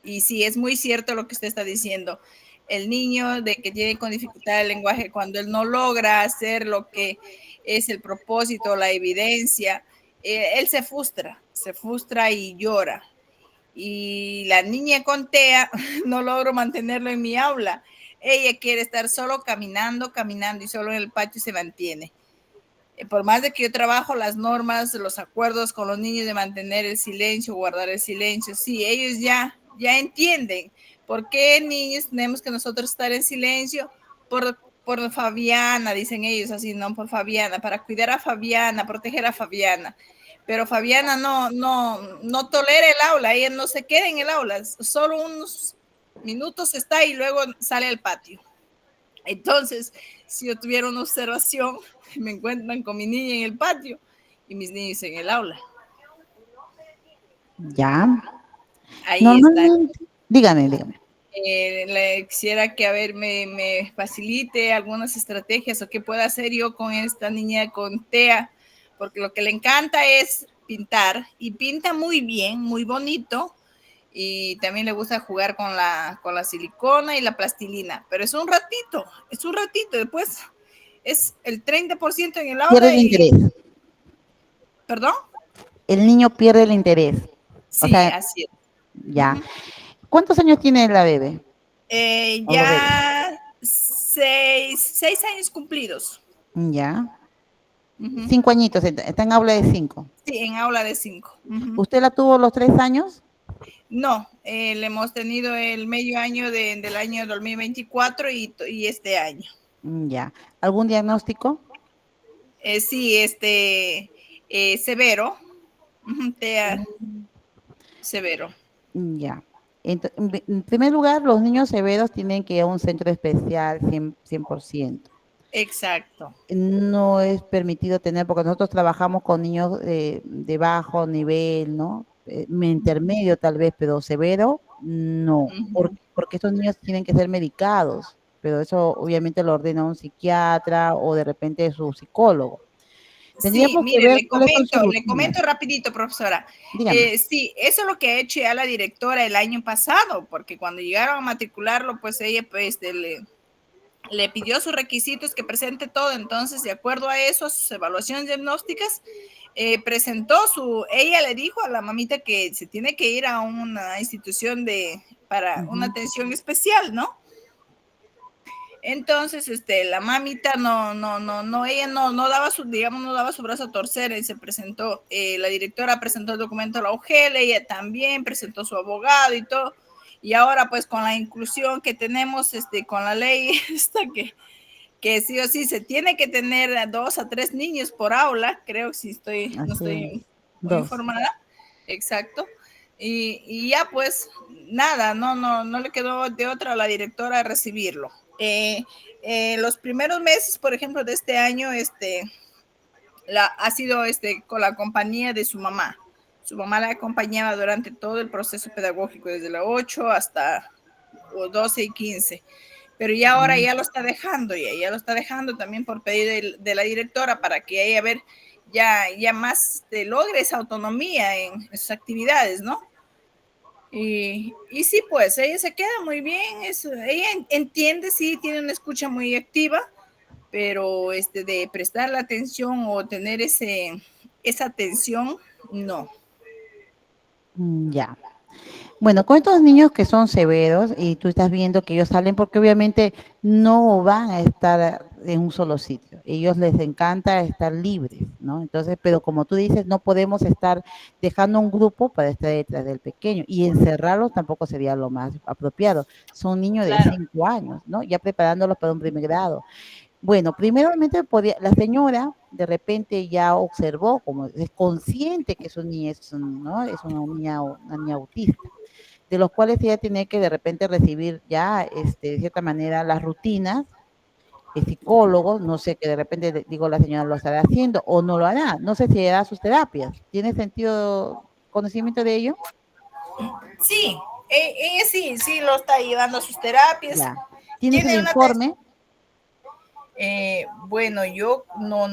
Y sí, es muy cierto lo que usted está diciendo. El niño de que tiene con dificultad de lenguaje, cuando él no logra hacer lo que es el propósito, la evidencia, él se frustra y llora. Y la niña con TEA no logro mantenerlo en mi aula. Ella quiere estar solo caminando, caminando y solo en el patio se mantiene. Por más de que yo trabajo las normas, los acuerdos con los niños de mantener el silencio, guardar el silencio, sí, ellos ya entienden por qué niños tenemos que nosotros estar en silencio por Fabiana, dicen ellos así, no por Fabiana, para cuidar a Fabiana, proteger a Fabiana. Pero Fabiana no tolera el aula, ella no se queda en el aula, solo unos minutos está y luego sale al patio. Entonces, si yo tuviera una observación, me encuentran con mi niña en el patio y mis niños en el aula. Ya. Ahí está. Normalmente, dígame. Le quisiera que, a ver, me facilite algunas estrategias o qué puedo hacer yo con esta niña con TEA, porque lo que le encanta es pintar y pinta muy bien, muy bonito. Y también le gusta jugar con la silicona y la plastilina, pero es un ratito, después es el 30% en el Pierde aula el y... interés. ¿Perdón? El niño pierde el interés. O Sí, sea, así es. ya. ¿Cuántos años tiene la bebé? O los bebés. Ya 6 años cumplidos. Ya. Ujú. 5 añitos, está en aula de 5. Sí, en aula de 5. ¿Usted la tuvo los 3 años? No, le hemos tenido el medio año del año 2024 y este año. Ya. ¿Algún diagnóstico? Sí, severo. TEA severo. Ya. En primer lugar, los niños severos tienen que ir a un centro especial 100%. Exacto. No es permitido tener, porque nosotros trabajamos con niños de bajo nivel, ¿no? Intermedio tal vez, pero severo, no. Porque estos niños tienen que ser medicados, pero eso obviamente lo ordena un psiquiatra o de repente su psicólogo. Sí, Tendríamos que mire, ver cuáles son sus le rutinas. comento rapidito, profesora. Dígame. Sí, eso es lo que ha hecho ya la directora el año pasado, porque cuando llegaron a matricularlo, pues ella pues, le pidió sus requisitos, que presente todo. Entonces, de acuerdo a eso, a sus evaluaciones diagnósticas, ella le dijo a la mamita que se tiene que ir a una institución para una atención especial, ¿no? Entonces, la mamita ella no daba no daba su brazo a torcer y se presentó, la directora presentó el documento a la UGEL, ella también presentó su abogado y todo, y ahora pues con la inclusión que tenemos, con la ley esta que sí o sí se tiene que tener a 2 a 3 niños por aula, creo que sí no Así es. estoy muy 2. informada, exacto, y ya pues nada, no le quedó de otra a la directora recibirlo. Los primeros meses, por ejemplo, de este año, ha sido con la compañía de su mamá. Su mamá la acompañaba durante todo el proceso pedagógico, desde la 8 hasta 12 y 15. Pero ya ahora ya lo está dejando, ya lo está dejando también por pedido de la directora para que ella, a ver, ya más logre esa autonomía en sus actividades, ¿no? Y sí, pues ella se queda muy bien, ella entiende, sí, tiene una escucha muy activa, pero de prestar la atención o tener esa atención, no. Ya. Bueno, con estos niños que son severos y tú estás viendo que ellos salen porque obviamente no van a estar en un solo sitio. Ellos les encanta estar libres, ¿no? Entonces, pero como tú dices, no podemos estar dejando un grupo para estar detrás del pequeño y encerrarlos tampoco sería lo más apropiado. Son niños de 5 años, ¿no? Ya preparándolos para un primer grado. Bueno, primeramente la señora de repente ya observó, como es consciente que es un niño, ¿no? Es una niña autista, de los cuales ella tiene que de repente recibir ya, de cierta manera, las rutinas de psicólogos, no sé, que de repente, digo, la señora lo estará haciendo o no lo hará, no sé si hará sus terapias. ¿Tiene sentido, conocimiento de ello? Sí, ella sí lo está llevando a sus terapias. Ya. ¿Tienes el Tiene una informe? Bueno, yo no,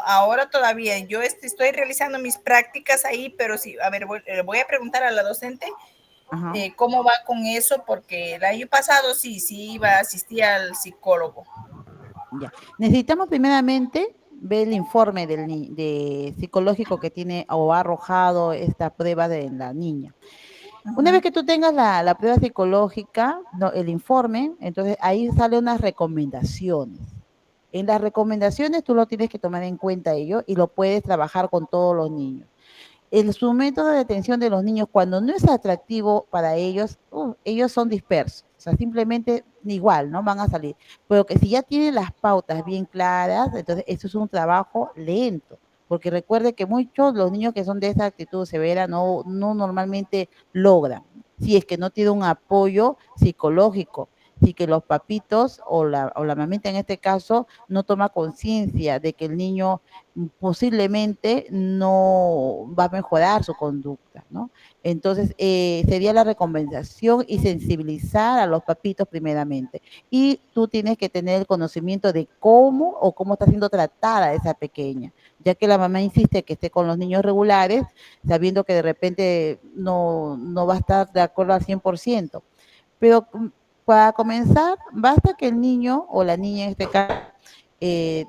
ahora todavía yo estoy realizando mis prácticas ahí, pero sí, a ver, voy a preguntar a la docente Ajá. cómo va con eso, porque el año pasado sí iba a asistir al psicólogo. Ya. Necesitamos primeramente ver el informe de psicológico que tiene o ha arrojado esta prueba de la niña. Una vez Ajá. que tú tengas la prueba psicológica, no, el informe, entonces ahí sale unas recomendaciones. En las recomendaciones tú lo tienes que tomar en cuenta ello y lo puedes trabajar con todos los niños. Su método de atención de los niños, cuando no es atractivo para ellos, ellos son dispersos. O sea, simplemente igual, ¿no? Van a salir. Pero que si ya tienen las pautas bien claras, entonces eso es un trabajo lento. Porque recuerde que muchos los niños que son de esa actitud severa no normalmente logran, si es que no tiene un apoyo psicológico, si que los papitos o la mamita en este caso no toma conciencia de que el niño posiblemente no va a mejorar su conducta, ¿no? Entonces, sería la recomendación y sensibilizar a los papitos primeramente. Y tú tienes que tener el conocimiento de cómo está siendo tratada esa pequeña, ya que la mamá insiste que esté con los niños regulares, sabiendo que de repente no va a estar de acuerdo al 100%. Pero para comenzar, basta que el niño o la niña en este caso eh,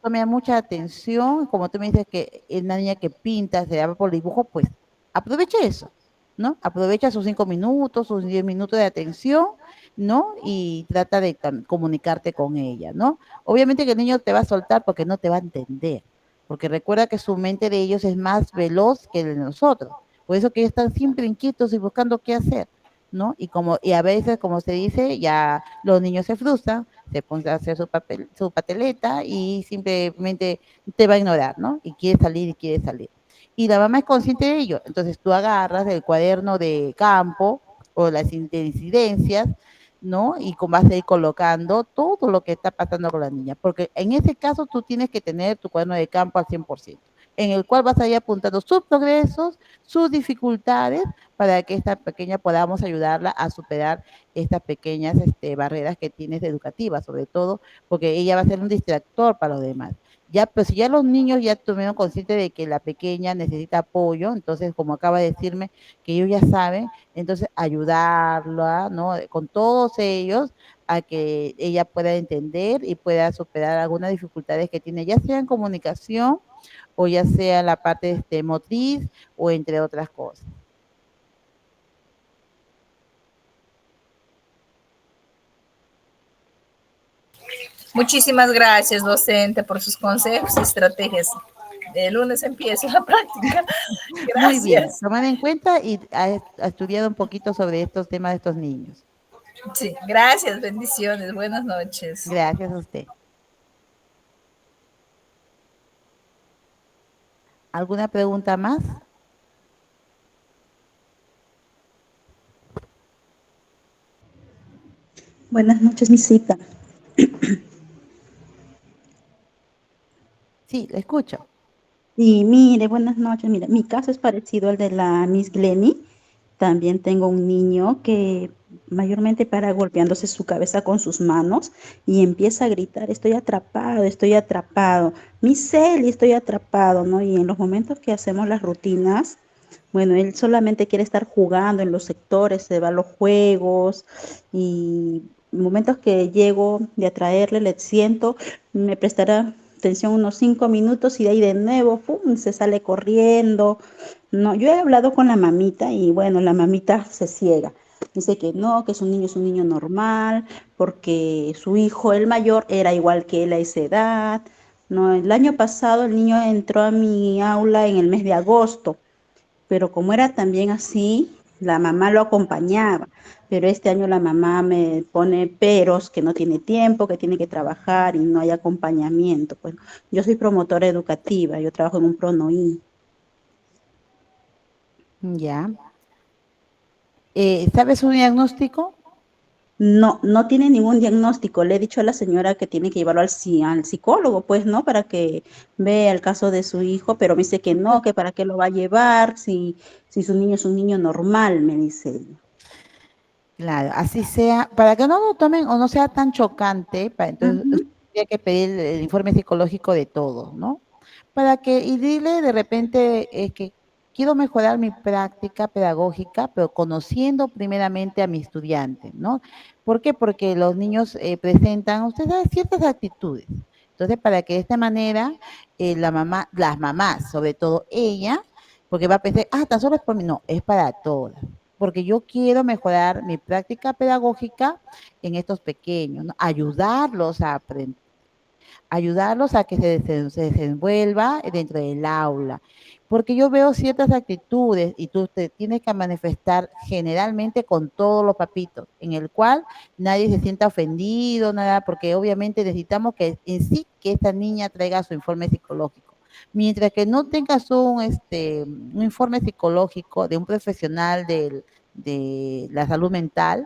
tome mucha atención, como tú me dices que es una niña que pinta, se llama por dibujo, pues aprovecha eso, ¿no? Aprovecha sus 5 minutos, sus 10 minutos de atención, ¿no? Y trata de comunicarte con ella, ¿no? Obviamente que el niño te va a soltar porque no te va a entender, porque recuerda que su mente de ellos es más veloz que el de nosotros, por eso que ellos están siempre inquietos y buscando qué hacer, ¿no? Y a veces, como se dice, ya los niños se frustran, se pone a hacer su pateleta y simplemente te va a ignorar, ¿no? Y quiere salir y quiere salir. Y la mamá es consciente de ello. Entonces tú agarras el cuaderno de campo o las incidencias, ¿no? Y vas a ir colocando todo lo que está pasando con la niña. Porque en ese caso tú tienes que tener tu cuaderno de campo al 100%, en el cual vas a ir apuntando sus progresos, sus dificultades, para que esta pequeña podamos ayudarla a superar estas pequeñas barreras que tienes educativas, sobre todo porque ella va a ser un distractor para los demás. Ya, pues si ya los niños ya tuvieron consciente de que la pequeña necesita apoyo, entonces como acaba de decirme que ellos ya saben, entonces ayudarla, ¿no? Con todos ellos a que ella pueda entender y pueda superar algunas dificultades que tiene, ya sea en comunicación o ya sea en la parte motriz o entre otras cosas. Muchísimas gracias, docente, por sus consejos y estrategias. El lunes empiezo la práctica. Muy bien, Gracias. tomar en cuenta y ha estudiado un poquito sobre estos temas de estos niños. Sí, gracias, bendiciones, buenas noches. Gracias a usted. ¿Alguna pregunta más? Buenas noches, mi cita. Sí, le escucho. Y mire, buenas noches. Mira, mi caso es parecido al de la Miss Glenny. También tengo un niño que mayormente para golpeándose su cabeza con sus manos y empieza a gritar, estoy atrapado, mi Celi, estoy atrapado, ¿no? Y en los momentos que hacemos las rutinas, bueno, él solamente quiere estar jugando en los sectores, se va a los juegos y momentos que llego de atraerle, le siento, me prestará atención unos 5 minutos y de ahí de nuevo, ¡pum!, se sale corriendo. No, yo he hablado con la mamita y bueno, la mamita se ciega. Dice que no, que es un niño normal, porque su hijo, el mayor, era igual que él a esa edad. No, el año pasado el niño entró a mi aula en el mes de agosto, pero como era también así, la mamá lo acompañaba. Pero este año la mamá me pone peros, que no tiene tiempo, que tiene que trabajar y no hay acompañamiento. Pues yo soy promotora educativa, yo trabajo en un PRONOI. Ya. ¿Sabe su diagnóstico? No, no tiene ningún diagnóstico. Le he dicho a la señora que tiene que llevarlo al psicólogo, pues, ¿no? Para que vea el caso de su hijo, pero me dice que no, que para qué lo va a llevar, si su niño es un niño normal, me dice ella. Claro, así sea, para que no lo tomen o no sea tan chocante, entonces Ujú. tendría que pedir el informe psicológico de todos, ¿no? Para que, y dile de repente que quiero mejorar mi práctica pedagógica, pero conociendo primeramente a mi estudiante, ¿no? ¿Por qué? Porque los niños presentan, usted sabe, ciertas actitudes. Entonces, para que de esta manera la mamá, las mamás, sobre todo ella, porque va a pensar, ah, tan solo es por mí, no, es para todas, porque yo quiero mejorar mi práctica pedagógica en estos pequeños, ¿no? Ayudarlos a aprender, ayudarlos a que se desenvuelva dentro del aula. Porque yo veo ciertas actitudes y tú te tienes que manifestar generalmente con todos los papitos, en el cual nadie se sienta ofendido, nada, porque obviamente necesitamos que en sí que esta niña traiga su informe psicológico. Mientras que no tengas un informe psicológico de un profesional de la salud mental,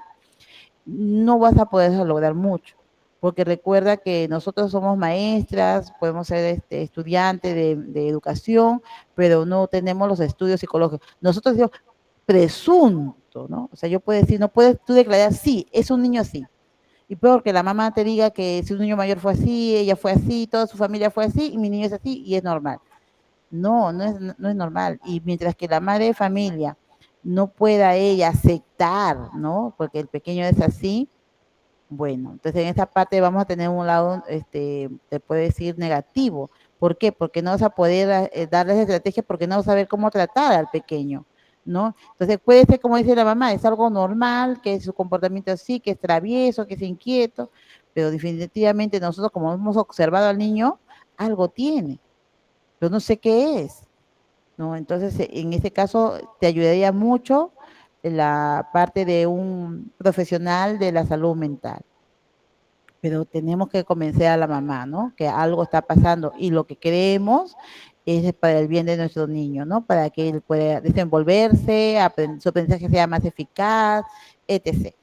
no vas a poder lograr mucho, porque recuerda que nosotros somos maestras, podemos ser estudiantes de educación, pero no tenemos los estudios psicológicos. Nosotros decimos presunto, ¿no? O sea, yo puedo decir, no puedes tú declarar, sí, es un niño así. Y peor que la mamá te diga que si un niño mayor fue así, ella fue así, toda su familia fue así, y mi niño es así, y es normal. No, no es normal. Y mientras que la madre de familia no pueda ella aceptar, ¿no? Porque el pequeño es así, bueno, entonces en esta parte vamos a tener un lado, te puede decir negativo. ¿Por qué? Porque no vas a poder darles estrategias porque no vas a saber cómo tratar al pequeño, ¿no? Entonces puede ser, como dice la mamá, es algo normal, que su comportamiento así, que es travieso, que es inquieto, pero definitivamente nosotros como hemos observado al niño, algo tiene, yo no sé qué es, ¿no? Entonces en este caso te ayudaría mucho la parte de un profesional de la salud mental, pero tenemos que convencer a la mamá, ¿no? Que algo está pasando y lo que queremos es para el bien de nuestro niño, ¿no? Para que él pueda desenvolverse, su aprendizaje sea más eficaz, etc.,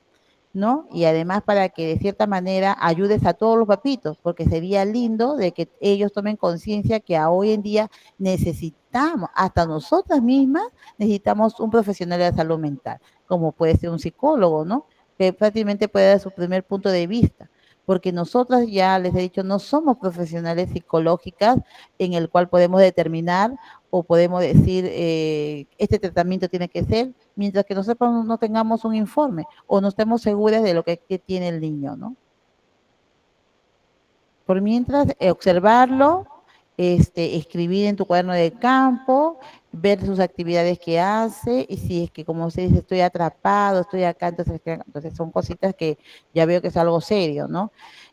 ¿no? Y además para que de cierta manera ayudes a todos los papitos, porque sería lindo de que ellos tomen conciencia que hoy en día necesitamos, hasta nosotras mismas, necesitamos un profesional de la salud mental, como puede ser un psicólogo, ¿no? Que prácticamente puede dar su primer punto de vista, porque nosotras ya les he dicho, no somos profesionales psicológicas en el cual podemos determinar o podemos decir, este tratamiento tiene que ser, mientras que nosotros no tengamos un informe o no estemos seguras de lo que tiene el niño, ¿no? Por mientras, observarlo, escribir en tu cuaderno de campo, ver sus actividades que hace, y si es que, como se dice, estoy atrapado, estoy acá, entonces son cositas que ya veo que es algo serio, ¿no?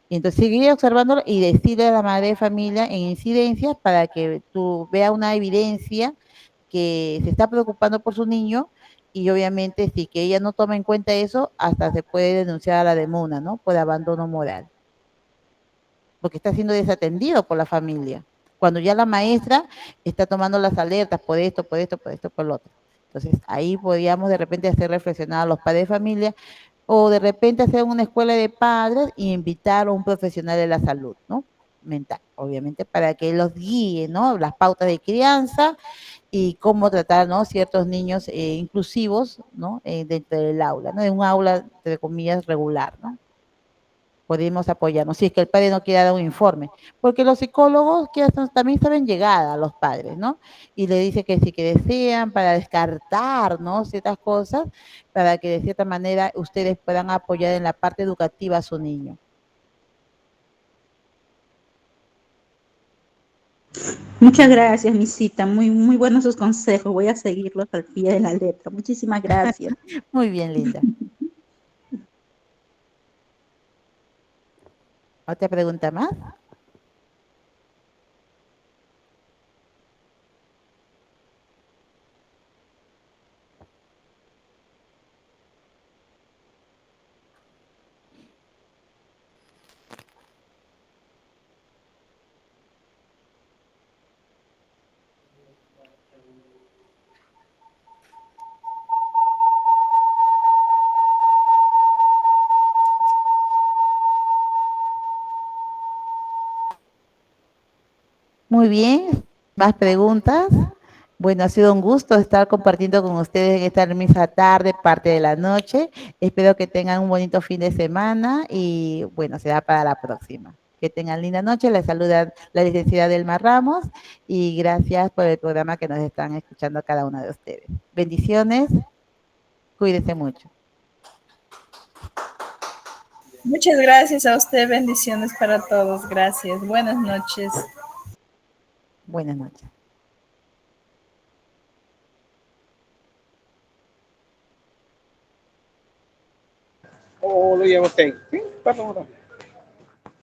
Y entonces seguir observándolo y decirle a la madre de familia en incidencias para que tú veas una evidencia que se está preocupando por su niño y obviamente si que ella no toma en cuenta eso, hasta se puede denunciar a la DEMUNA, ¿no? Por abandono moral, porque está siendo desatendido por la familia. Cuando ya la maestra está tomando las alertas por esto, por esto, por esto, por lo otro. Entonces, ahí podríamos de repente hacer reflexionar a los padres de familia o de repente hacer una escuela de padres e invitar a un profesional de la salud, ¿no? Mental, obviamente, para que los guíe, ¿no? Las pautas de crianza y cómo tratar, ¿no? Ciertos niños inclusivos, ¿no? Dentro del aula, ¿no? En un aula, entre comillas, regular, ¿no? Podemos apoyarnos, si es que el padre no quiere dar un informe, porque los psicólogos que también saben llegar a los padres, ¿no? Y le dice que si que desean para descartar, ¿no? Ciertas cosas, para que de cierta manera ustedes puedan apoyar en la parte educativa a su niño. Muchas gracias, Misita. Muy, muy buenos sus consejos. Voy a seguirlos al pie de la letra. Muchísimas gracias. Muy bien, linda. ¿Otra pregunta más? Muy bien, más preguntas. Bueno, ha sido un gusto estar compartiendo con ustedes en esta misma tarde, parte de la noche. Espero que tengan un bonito fin de semana y bueno, será para la próxima. Que tengan linda noche. Les saluda la licenciada Delma Ramos y gracias por el programa que nos están escuchando a cada uno de ustedes. Bendiciones. Cuídense mucho. Muchas gracias a usted. Bendiciones para todos. Gracias. Buenas noches. Buenas noches. O lo llevo usted. Sí, pasa ahora.